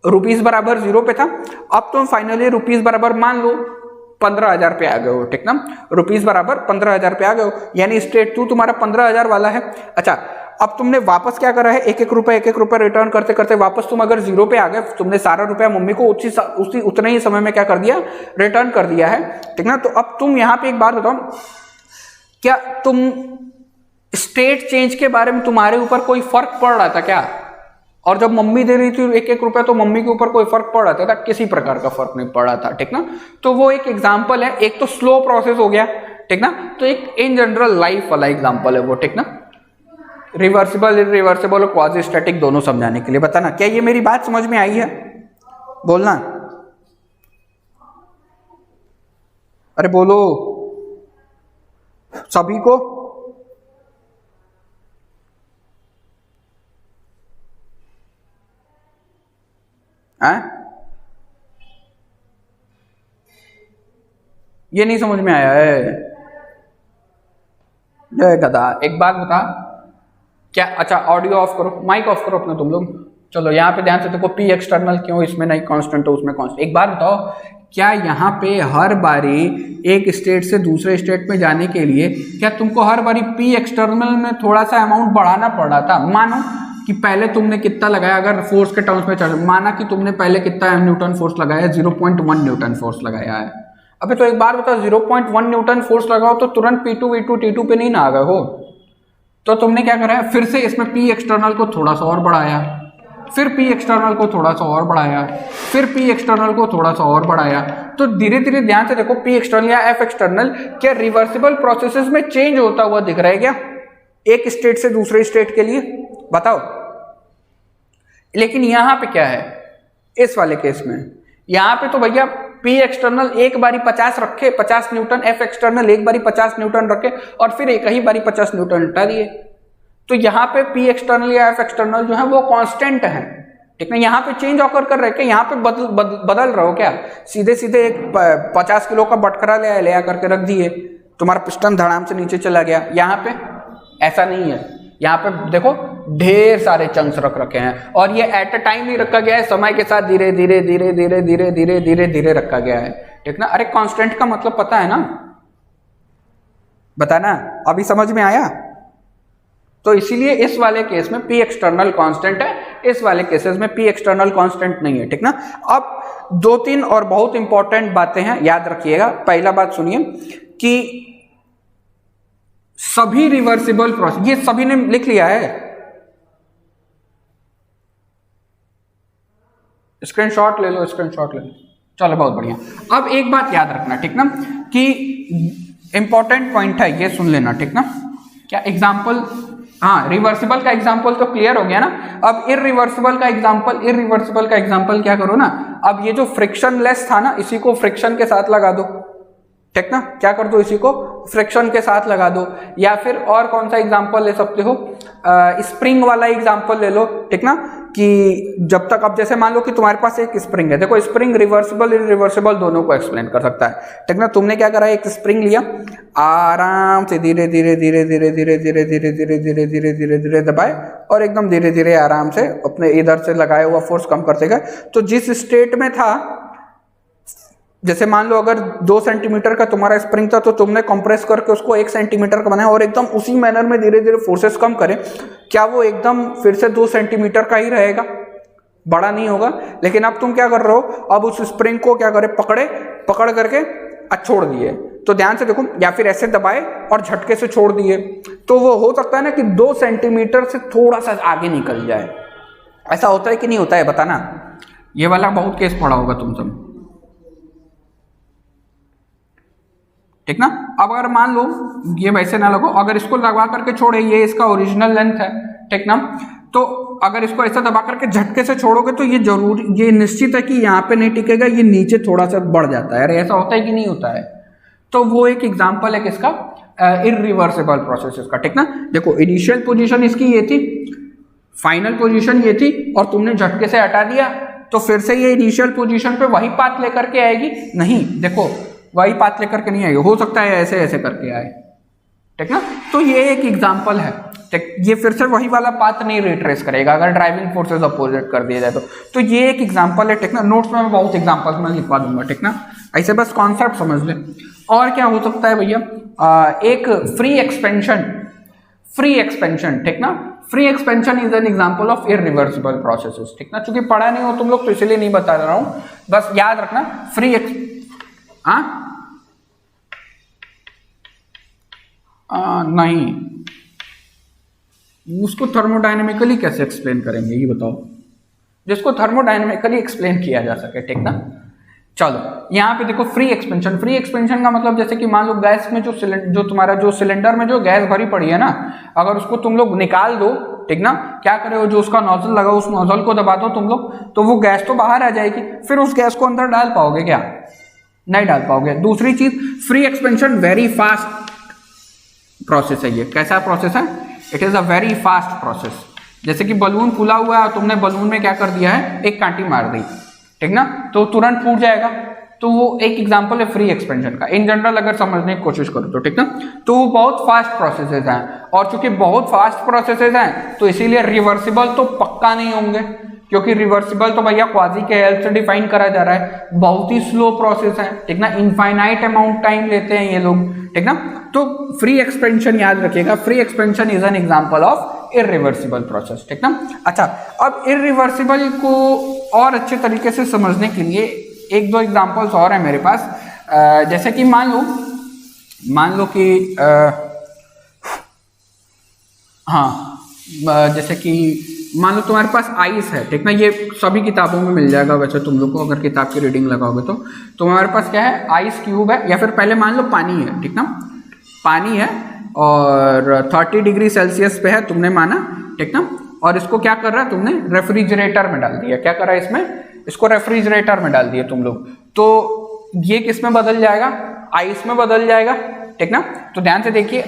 रुपीज बराबर 0 पे था, अब तुम फाइनली रुपीज बराबर मान लो 15,000 पे आ गए हो, ठीक ना, रुपीज बराबर 15,000 पे आ गए हो, यानी स्टेट 2 तुम्हारा 15,000 वाला है। अच्छा, अब तुमने वापस क्या करा है, एक एक रुपए रिटर्न करते करते वापस तुम अगर 0 पे आ गए, तुमने सारा रुपया मम्मी को उसी उतने ही समय में क्या कर दिया, रिटर्न कर दिया है, ठीक ना। तो अब तुम यहाँ पे एक बात बताओ, क्या तुम स्टेट चेंज के बारे में तुम्हारे ऊपर कोई फर्क पड़ रहा था क्या? और जब मम्मी दे रही थी 1-1 रुपया तो मम्मी के ऊपर कोई फर्क पड़ रहा था? किसी प्रकार का फर्क नहीं पड़ रहा था, ठीक ना। तो वो एक एग्जाम्पल है, एक तो स्लो प्रोसेस हो गया, ठीक ना, तो एक इन जनरल लाइफ वाला एग्जाम्पल है वो, ठीक ना। रिवर्सिबल, इरिवर्सिबल और क्वाजी स्टैटिक दोनों समझाने के लिए। बताना क्या ये मेरी बात समझ में आई है? बोलना, अरे बोलो सभी को। ये नहीं समझ में आया है? जय गधा, एक बात बता क्या, अच्छा ऑडियो ऑफ करो, माइक ऑफ करो अपना तुम लोग। चलो यहाँ पे ध्यान से देखो, पी एक्सटर्नल क्यों इसमें नहीं कांस्टेंट हो उसमें कांस्टेंट। एक बात बताओ, क्या यहाँ पे हर बारी एक स्टेट से दूसरे स्टेट में जाने के लिए क्या तुमको हर बारी पी एक्सटर्नल में थोड़ा सा अमाउंट बढ़ाना पड़ रहा था? मानो कि पहले तुमने कितना लगाया, अगर फोर्स के टर्म्स में चल, माना कि तुमने पहले कितना न्यूटन फोर्स लगाया, 0.1 न्यूटन फोर्स लगाया है। अबे तो एक बार बताओ, 0.1 न्यूटन फोर्स लगाओ तो तुरंत P2 V2 T2 पे नहीं ना आ गए हो? तो तुमने क्या करा है, फिर से इसमें पी एक्सटर्नल को थोड़ा सा और बढ़ाया, फिर पी एक्सटर्नल को थोड़ा सा और बढ़ाया, फिर पी एक्सटर्नल को थोड़ा सा और बढ़ाया। तो धीरे धीरे ध्यान से देखो, पी एक्सटर्नल या एफ एक्सटर्नल क्या रिवर्सिबल प्रोसेसेस में चेंज होता हुआ दिख रहा है क्या एक स्टेट से दूसरे स्टेट के लिए? बताओ। लेकिन यहां पे क्या है, इस वाले केस में यहां पे तो भैया पी एक्सटर्नल एक बारी 50 रखे 50 न्यूटन, एफ एक्सटर्नल एक बारी 50 न्यूटन रखे और फिर एक ही बारी 50 न्यूटन हटा दिए। तो यहाँ पे पी एक्सटर्नल या एफ एक्सटर्नल जो है वो कांस्टेंट है, ठीक है। यहाँ पे चेंज ऑकर कर रहे, यहाँ पे बदल रहे हो क्या? सीधे सीधे एक 50 किलो का बटखरा ले आ करके रख दिए, तुम्हारा पिस्टन धड़ाम से नीचे चला गया। यहाँ पे ऐसा नहीं है, यहाँ पे देखो ढेर सारे चंक्स रख रखे हैं और ये एट अ टाइम नहीं रखा गया है, समय के साथ धीरे धीरे धीरे धीरे धीरे धीरे धीरे धीरे रखा गया है, ठीक ना। अरे कांस्टेंट का मतलब पता है ना? बताना, अभी समझ में आया? तो इसीलिए इस वाले केस में पी एक्सटर्नल कांस्टेंट है, इस वाले केसेस में पी एक्सटर्नल कांस्टेंट नहीं है, ठीक ना। अब 2-3 और बहुत इंपॉर्टेंट बातें हैं, याद रखिएगा। पहला बात सुनिए कि सभी रिवर्सिबल प्रोसेस, ये सभी ने लिख लिया है, स्क्रीनशॉट ले लो, स्क्रीनशॉट ले लो। चलो बहुत बढ़िया। अब एक बात याद रखना, ठीक ना, कि इंपॉर्टेंट पॉइंट है, ये सुन लेना, ठीक ना। क्या एग्जाम्पल, हाँ रिवर्सिबल का एग्जाम्पल तो क्लियर हो गया ना। अब इररिवर्सिबल का एग्जाम्पल क्या करो ना, अब ये जो फ्रिक्शनलेस था ना, इसी को फ्रिक्शन के साथ लगा दो, ठीक ना। क्या कर दो, इसी को फ्रिक्शन के साथ लगा दो। या फिर और कौन सा एग्जांपल ले सकते हो, स्प्रिंग वाला एग्जांपल ले लो, ठीक ना, कि जब तक, अब जैसे मान लो कि तुम्हारे पास एक स्प्रिंग है, देखो स्प्रिंग रिवर्सिबल इररिवर्सिबल दोनों को एक्सप्लेन कर सकता है, ठीक ना। तुमने क्या करा, एक स्प्रिंग लिया, आराम से धीरे धीरे धीरे धीरे धीरे धीरे धीरे धीरे धीरे धीरे धीरे धीरे दबाए और एकदम धीरे धीरे आराम से अपने इधर से लगाया हुआ फोर्स कम करते गए। तो जिस स्टेट में था, जैसे मान लो अगर 2 सेंटीमीटर का तुम्हारा स्प्रिंग था, तो तुमने कंप्रेस करके उसको 1 सेंटीमीटर का बनाया और एकदम उसी मैनर में धीरे धीरे फोर्सेस कम करें, क्या वो एकदम फिर से 2 सेंटीमीटर का ही रहेगा? बड़ा नहीं होगा। लेकिन अब तुम क्या कर रहे हो, अब उस स्प्रिंग को क्या करे, पकड़ करके छोड़ दिए। तो ध्यान से देखो, या फिर ऐसे दबाए और झटके से छोड़ दिए, तो वो हो सकता है ना कि 2 सेंटीमीटर से थोड़ा सा आगे निकल जाए। ऐसा होता है कि नहीं होता है? बताना। ये वाला बहुत केस पड़ा होगा तुम सब, ठीक ना। अब अगर मान लो ये वैसे ना लगो, अगर इसको लगा करके छोड़े, ये इसका ओरिजिनल लेंथ है, ठीक ना, तो अगर इसको ऐसा दबा करके झटके से छोड़ोगे तो ये जरूर, ये निश्चित है कि यहाँ पे नहीं टिकेगा, ये नीचे थोड़ा सा बढ़ जाता है। अरे ऐसा होता है कि नहीं होता है? तो वो एक एग्जाम्पल है किसका, इररिवर्सिबल प्रोसेसेस का, ठीक ना। देखो इनिशियल पोजीशन इसकी ये थी, फाइनल पोजीशन ये थी, और तुमने झटके से हटा दिया, तो फिर से ये इनिशियल पोजीशन पे वही पाथ लेकर के आएगी? नहीं, देखो वही पाथ लेकर के नहीं आएगी, हो सकता है ऐसे ऐसे करके आए, ठीक ना। तो ये एक एग्जाम्पल है, ठीक। ये फिर से वही वाला पाथ नहीं रिट्रेस करेगा अगर ड्राइविंग फोर्सेस अपोजिट कर दिया जाए तो ये एक एग्जाम्पल है, ठीक ना। नोट्स में मैं बहुत एग्जाम्पल्स मैं लिखवा दूंगा, ठीक ना। ऐसे बस कॉन्सेप्ट समझ ले। और क्या हो सकता है भैया, एक फ्री एक्सपेंशन, ठीक ना। Free expansion is an example of irreversible processes, ठीक ना। चूंकि पढ़ा नहीं हो तुम लोग तो इसलिए नहीं बता रहा हूं, बस याद रखना। नहीं, उसको थर्मोडायनेमिकली कैसे एक्सप्लेन करेंगे ये बताओ, जिसको थर्मोडायनेमिकली एक्सप्लेन किया जा सके, ठीक ना। चलो यहाँ पे देखो फ्री एक्सपेंशन का मतलब जैसे कि मान लो गैस में जो तुम्हारा जो सिलेंडर में जो गैस भरी पड़ी है ना, अगर उसको तुम लोग निकाल दो, ठीक ना, क्या करे, जो उसका नोजल लगा उस नोजल को दबा दो तुम लोग, तो वो गैस तो बाहर आ जाएगी, फिर उस गैस को अंदर डाल पाओगे क्या, नहीं डाल पाओगे। दूसरी चीज, free expansion very fast process है। ये कैसा प्रोसेस है, it is a very fast process. जैसे कि बलून फूला हुआ है, तुमने बलून में क्या कर दिया है, एक कांटी मार दी, ठीक ना, तो तुरंत फूट जाएगा। तो वो एक एग्जांपल है फ्री एक्सपेंशन का। इन जनरल अगर समझने की कोशिश करो तो, ठीक ना, तो वो बहुत फास्ट प्रोसेसेस हैं, और चूंकि बहुत फास्ट प्रोसेसेस हैं तो इसीलिए रिवर्सिबल तो पक्का नहीं होंगे, क्योंकि रिवर्सिबल तो भैया क्वाजी के हेल्प से डिफाइन करा जा रहा है, बहुत ही स्लो प्रोसेस है, ठीक ना, इनफाइनाइट अमाउंट टाइम लेते हैं ये लोग, ठीक ना। तो फ्री एक्सपेंशन याद रखिएगा, free expansion is an example of irreversible process, ठीक ना। अच्छा, अब इरिवर्सिबल को और अच्छे तरीके से समझने के लिए एक दो एग्जांपल्स और है मेरे पास। जैसे कि मान लो कि जैसे कि मान लो तुम्हारे पास आइस है, ठीक ना, ये सभी किताबों में मिल जाएगा वैसे तुम लोग को, अगर किताब की रीडिंग लगाओगे तो तुम्हारे पास क्या है, आइस क्यूब है, या फिर पहले मान लो पानी है, ठीक ना, पानी है और 30 डिग्री सेल्सियस पे है, तुमने माना, ठीक ना, और इसको क्या कर रहा है तुमने, रेफ्रिजरेटर में डाल दिया। क्या कर रहा है इसमें, इसको रेफ्रिजरेटर में डाल दिया तुम लोग, तो ये किस में बदल जाएगा, आइस में बदल जाएगा, ठीक ना। तो ध्यान से देखिए,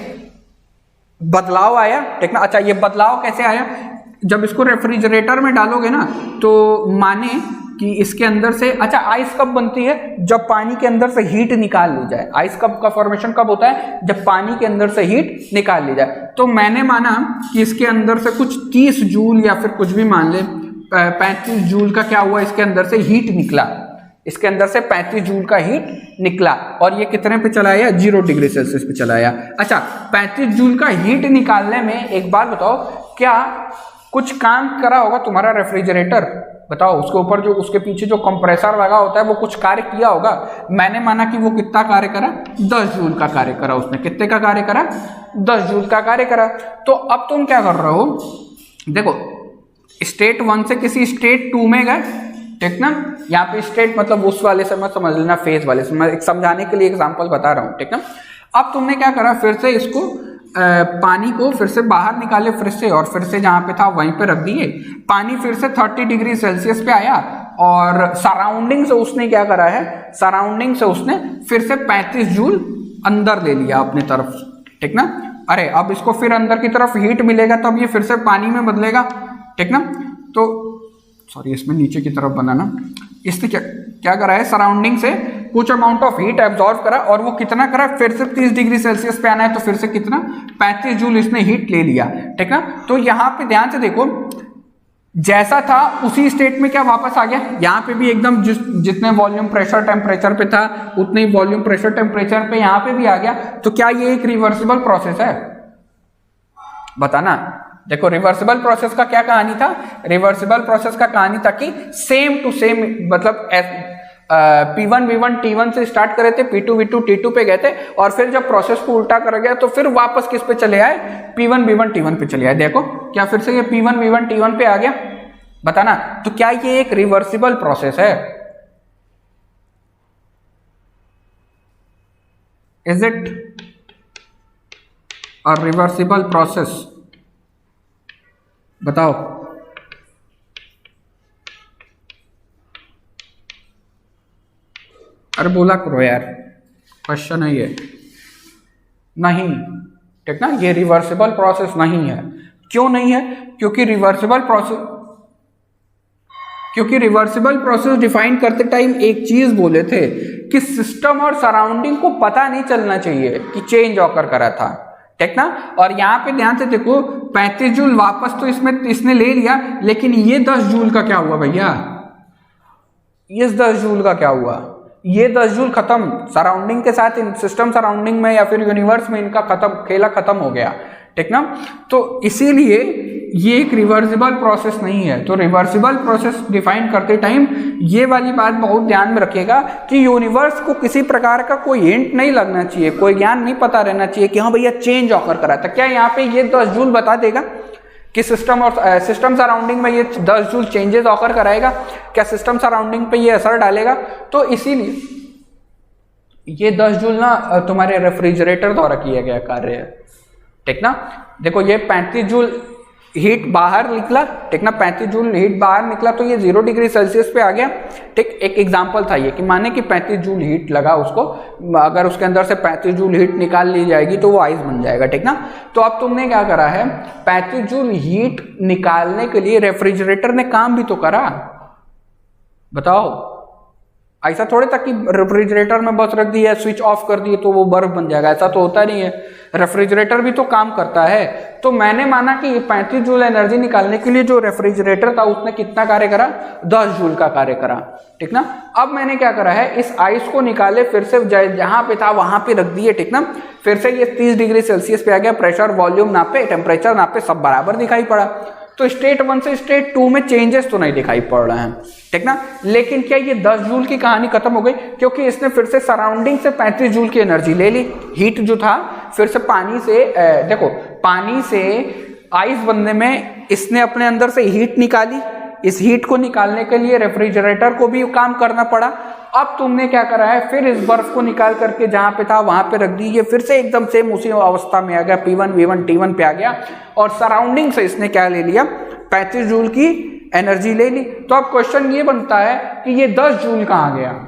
बदलाव आया, ठीक ना। अच्छा, ये बदलाव कैसे आया, जब इसको रेफ्रिजरेटर में डालोगे ना, तो माने कि इसके अंदर से, अच्छा आइस कब बनती है, जब पानी के अंदर से हीट निकाल ली जाए। आइस कब का फॉर्मेशन कब होता है, जब पानी के अंदर से हीट निकाल ली जाए। तो मैंने माना कि इसके अंदर से कुछ 30 जूल या फिर कुछ भी मान ले 35 जूल का क्या हुआ, इसके अंदर से हीट निकला, इसके अंदर से 35 जूल का हीट निकला, और ये कितने पे चलाया, 0 डिग्री सेल्सियस पे चलाया। अच्छा, 35 जूल का हीट निकालने में एक बात बताओ, क्या कुछ काम करा होगा तुम्हारा रेफ्रिजरेटर, बताओ, उसके ऊपर जो उसके पीछे जो कंप्रेसर लगा होता है वो कुछ कार्य किया होगा। मैंने माना कि वो कितना कार्य करा, 10 जूल का कार्य करा, उसने कितने का कार्य करा, 10 जूल का कार्य करा। तो अब तुम क्या कर रहे हो, देखो स्टेट 1 से किसी स्टेट 2 में गए, ठीक ना, यहाँ पे स्टेट मतलब उस वाले से मत समझ लेना, फेज वाले से, मैं एक समझाने के लिए एग्जांपल बता रहा हूँ, ठीक ना। अब तुमने क्या करा, फिर से इसको पानी को फिर से बाहर निकाले फ्रिज से, और फिर से जहाँ पे था वहीं पे रख दिए, पानी फिर से 30 डिग्री सेल्सियस पे आया, और सराउंडिंग से उसने क्या करा है, सराउंडिंग से उसने फिर से 35 जूल अंदर ले लिया अपनी तरफ, ठीक ना। अरे अब इसको फिर अंदर की तरफ हीट मिलेगा, तब ये फिर से पानी में बदलेगा, ठीक ना। तो सॉरी, इसमें नीचे की तरफ बनाना, इसने क्या करा है, सराउंडिंग से कुछ अमाउंट ऑफ हीट एब्जॉर्व करा, और वो कितना करा, फिर से 30 डिग्री सेल्सियस पे आना है, तो फिर से कितना, 35 जूल इसने हीट ले लिया, ठीक ना। तो यहाँ पे ध्यान से देखो, जैसा था उसी स्टेट में क्या वापस आ गया, यहाँ पे भी एकदम जितने वॉल्यूम प्रेशर टेम्परेचर पे था उतने ही वॉल्यूम प्रेशर टेम्परेचर पे यहाँ पे भी आ गया। तो क्या ये एक रिवर्सिबल प्रोसेस है, बताना। देखो रिवर्सिबल प्रोसेस का क्या कहानी था, रिवर्सिबल प्रोसेस का कहानी था कि सेम टू सेम, मतलब P1 V1 T1 से स्टार्ट करे थे, P2 V2 T2 पे गए थे, और फिर जब प्रोसेस को उल्टा कर गया तो फिर वापस किस पे चले आए, P1 V1 T1 पे चले आए। देखो क्या फिर से ये P1 V1 T1 पे आ गया, बताना। तो क्या ये एक रिवर्सिबल प्रोसेस है, is it a reversible process, बताओ। अरे बोला करो यार, क्वेश्चन है ये, नहीं, ठीक ना, ये रिवर्सिबल प्रोसेस नहीं है। क्यों नहीं है, क्योंकि रिवर्सिबल प्रोसेस, क्योंकि रिवर्सिबल प्रोसेस डिफाइन करते टाइम एक चीज बोले थे कि सिस्टम और सराउंडिंग को पता नहीं चलना चाहिए कि चेंज ऑकर करा था, ठीक ना। और यहाँ पे ध्यान से देखो 35 जूल वापस तो इसने ले लिया, लेकिन ये 10 जूल का क्या हुआ भैया, ये 10 जूल का क्या हुआ, ये 10 जूल खत्म, सराउंडिंग के साथ सिस्टम सराउंडिंग में या फिर यूनिवर्स में इनका खेला खत्म हो गया, ठीक ना। तो इसीलिए ये एक रिवर्सिबल प्रोसेस नहीं है। तो रिवर्सिबल प्रोसेस डिफाइन करते टाइम ये वाली बात बहुत ध्यान में रखिएगा कि यूनिवर्स को किसी प्रकार का कोई हिंट नहीं लगना चाहिए, कोई ज्ञान नहीं पता रहना चाहिए कि हाँ भैया चेंज ऑकर करा था। क्या यहाँ पे ये 10 जूल बता देगा कि सिस्टम और सिस्टम सराउंडिंग में ये 10 जूल चेंजेस ऑकर कराएगा? क्या सिस्टम सराउंडिंग पे ये असर डालेगा? तो इसीलिए ये 10 जूल ना तुम्हारे रेफ्रिजरेटर द्वारा किया गया कार्य है, ठीक ना। देखो ये 35 जूल हीट बाहर निकला, ठीक ना, 35 जूल हीट बाहर निकला तो ये 0 डिग्री सेल्सियस पे आ गया, ठीक। एक एग्जांपल था ये कि माने कि 35 जूल हीट लगा उसको, अगर उसके अंदर से 35 जूल हीट निकाल ली जाएगी तो वो आइस बन जाएगा, ठीक ना। तो अब तुमने क्या करा है, 35 जूल हीट निकालने के लिए रेफ्रिजरेटर ने काम भी तो करा, बताओ। ऐसा थोड़े तक कि रेफ्रिजरेटर में बस रख दिया, स्विच ऑफ कर दिए तो वो बर्फ बन जाएगा, ऐसा तो होता नहीं है। रेफ्रिजरेटर भी तो काम करता है। तो मैंने माना कि 35 जूल एनर्जी निकालने के लिए जो रेफ्रिजरेटर था उसने कितना कार्य करा, 10 जूल का कार्य करा, ठीक ना। अब मैंने क्या करा है, इस आइस को निकाले, फिर से जहां पे था वहां पे रख दिए, ठीक ना। फिर से ये 30 डिग्री सेल्सियस पे आ गया, प्रेशर वॉल्यूम नापे, टेम्परेचर नापे, सब बराबर दिखाई पड़ा। तो स्टेट 1 से स्टेट 2 में चेंजेस तो नहीं दिखाई पड़ रहे हैं, ठीक ना। लेकिन क्या ये 10 जूल की कहानी खत्म हो गई? क्योंकि इसने फिर से सराउंडिंग से 35 जूल की एनर्जी ले ली, हीट जो था फिर से पानी से देखो पानी से आइस बनने में इसने अपने अंदर से हीट निकाली, इस हीट को निकालने के लिए रेफ्रिजरेटर को भी काम करना पड़ा। अब तुमने क्या करा है, फिर इस बर्फ को निकाल करके जहां पे था वहां पे रख दी, ये फिर से एकदम सेम उसी अवस्था में आ गया, P1 V1 T1 पे आ गया, और सराउंडिंग से इसने क्या ले लिया, 35 जूल की एनर्जी ले ली। तो अब क्वेश्चन ये बनता है कि ये 10 जूल कहां गया?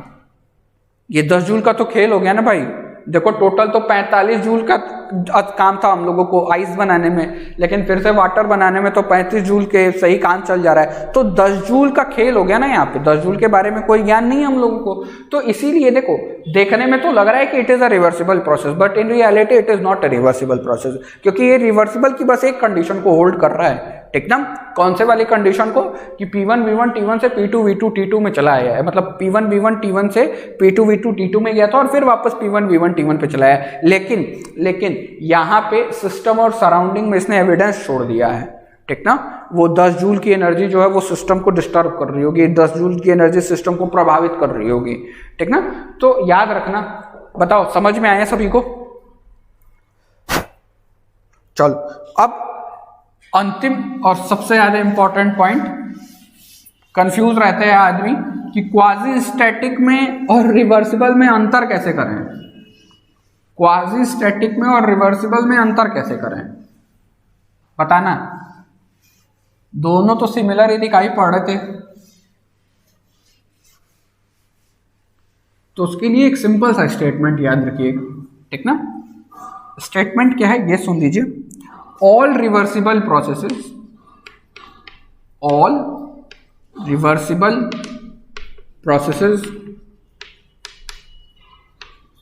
ये 10 जूल का तो खेल हो गया ना भाई। देखो टोटल तो 45 जूल का काम था हम लोगों को आइस बनाने में, लेकिन फिर से वाटर बनाने में तो 35 जूल के सही काम चल जा रहा है। तो 10 जूल का खेल हो गया ना यहाँ पे। 10 जूल के बारे में कोई ज्ञान नहीं है हम लोगों को। तो इसीलिए देखो देखने में तो लग रहा है कि it is a reversible process, but in reality it is not a reversible process, क्योंकि ये रिवर्सिबल की बस एक कंडीशन को होल्ड कर रहा है, एकदम कौन से वाली कंडीशन को, कि P1 V1 T1 से P2 V2 T2 में चला आया है, मतलब P1 V1 T1 से P2 V2 T2 में गया था और फिर वापस P1 V1 T1 पे चला आया। लेकिन यहाँ पे सिस्टम और सराउंडिंग में इसने एविडेंस छोड़ दिया है, ठीक ना। वो 10 जूल की एनर्जी जो है वो सिस्टम को डिस्टर्ब कर रही होगी, 10 जूल की एनर्जी सिस्टम को प्रभावित कर रही होगी, ठीक ना। तो याद रखना, बताओ समझ में आया सभी को? चलो अब अंतिम और सबसे ज्यादा इंपॉर्टेंट पॉइंट, कंफ्यूज रहते हैं आदमी कि क्वाजी स्टैटिक में और रिवर्सिबल में अंतर कैसे करें। क्वाजी स्टैटिक में और रिवर्सिबल में अंतर कैसे करें बताना। दोनों तो सिमिलर ही दिखाई पड़ रहे थे, तो उसके लिए एक सिंपल सा स्टेटमेंट याद रखिएगा, ठीक ना। स्टेटमेंट क्या है ये सुन लीजिए। All reversible processes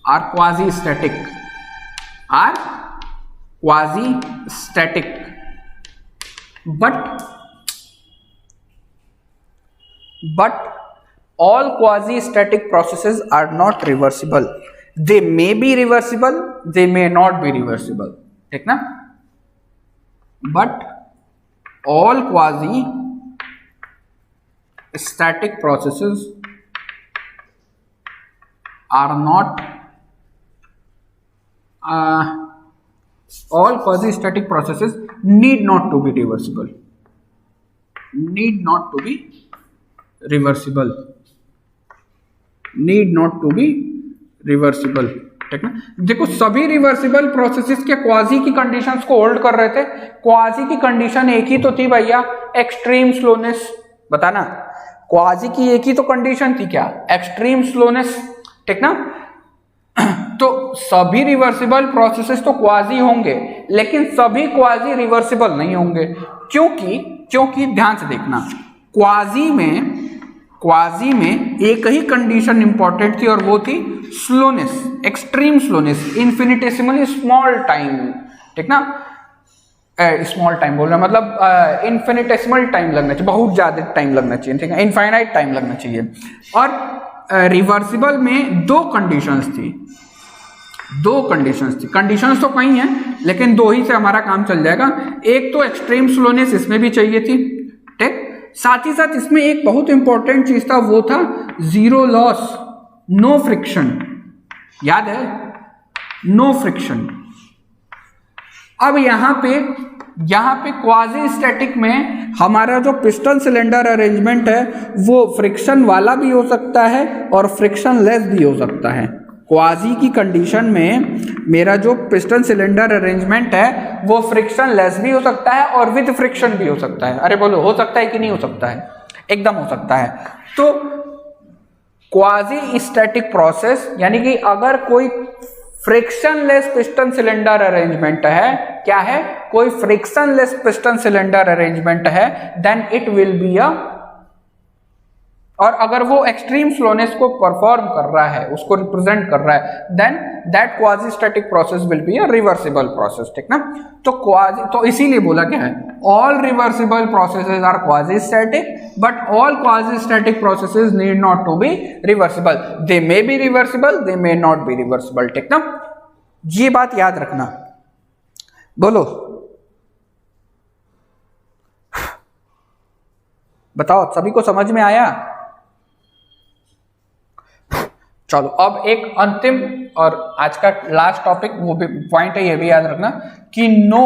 are quasi-static, but all quasi-static processes are not reversible. They may be reversible, they may not be reversible, ठीक ना। But all quasi-static processes are not all quasi-static processes need not to be reversible. Need not to be reversible. Need not to be reversible. ठीक ना। देखो सभी reversible processes के quasi की conditions को hold कर रहे थे। क्वाजी की कंडीशन एक ही तो थी भैया, एक्सट्रीम स्लोनेस। बताना, क्वाजी की एक ही तो कंडीशन थी, क्या? एक्सट्रीम स्लोनेस, ठीक ना। तो सभी रिवर्सिबल प्रोसेसेस तो क्वाजी होंगे, लेकिन सभी क्वाजी रिवर्सिबल नहीं होंगे। क्योंकि ध्यान से देखना, क्वाजी में क्वाजी में एक ही कंडीशन इंपॉर्टेंट थी और वो थी slowness, extreme slowness, infinitesimally small time, ठीक ना, स्मॉल टाइम बोल रहा मतलब इन्फिनिटेसिमल टाइम लगना चाहिए, बहुत ज्यादा टाइम लगना चाहिए, ठीक है, इनफाइनाइट टाइम लगना चाहिए। और रिवर्सिबल में दो कंडीशंस थी, कंडीशंस तो कई हैं लेकिन दो ही से हमारा काम चल जाएगा। एक तो एक्सट्रीम स्लोनेस इसमें भी चाहिए थी, ठीक, साथ ही साथ इसमें एक बहुत इंपॉर्टेंट चीज था, वो था जीरो लॉस, नो फ्रिक्शन, याद है, नो फ्रिक्शन। अब यहाँ पे क्वाजी स्टैटिक में हमारा जो पिस्टन सिलेंडर अरेंजमेंट है वो फ्रिक्शन वाला भी हो सकता है और फ्रिक्शन लेस भी हो सकता है। क्वाजी की कंडीशन में मेरा जो पिस्टन सिलेंडर अरेंजमेंट है वो फ्रिक्शन लेस भी हो सकता है और विद फ्रिक्शन भी हो सकता है। अरे बोलो, हो सकता है कि नहीं हो सकता है? एकदम हो सकता है। तो क्वाजी स्टैटिक प्रोसेस यानी कि अगर कोई फ्रिक्शनलेस पिस्टन सिलेंडर अरेंजमेंट है, क्या है, कोई फ्रिक्शनलेस पिस्टन सिलेंडर अरेंजमेंट है, then it will be a, और अगर वो एक्सट्रीम स्लोनेस को परफॉर्म कर रहा है, उसको रिप्रेजेंट कर रहा है, then that quasi static process will be a reversible process, ठीक ना। तो क्वाजी, तो इसीलिए बोला क्या है, all reversible processes are quasi static but all quasi static processes need not to be reversible, they may be reversible, they may not be reversible, ठीक ना। ये बात याद रखना। बोलो, बताओ, सभी को समझ में आया? चलो अब एक अंतिम और आज का लास्ट टॉपिक, वो भी पॉइंट है, ये भी याद रखना कि no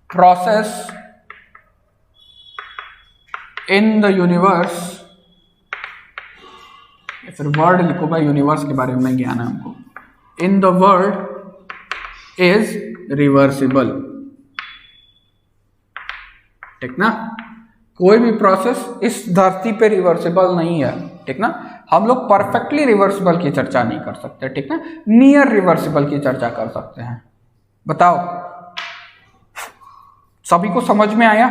process in the universe, फिर वर्ल्ड लिखो भाई, यूनिवर्स के बारे में ज्ञान है हमको, in the world is reversible, ठीक ना। कोई भी प्रोसेस इस धरती पे रिवर्सिबल नहीं है, ठीक ना। हम लोग परफेक्टली रिवर्सिबल की चर्चा नहीं कर सकते, ठीक ना, नियर रिवर्सिबल की चर्चा कर सकते हैं। बताओ, सभी को समझ में आया?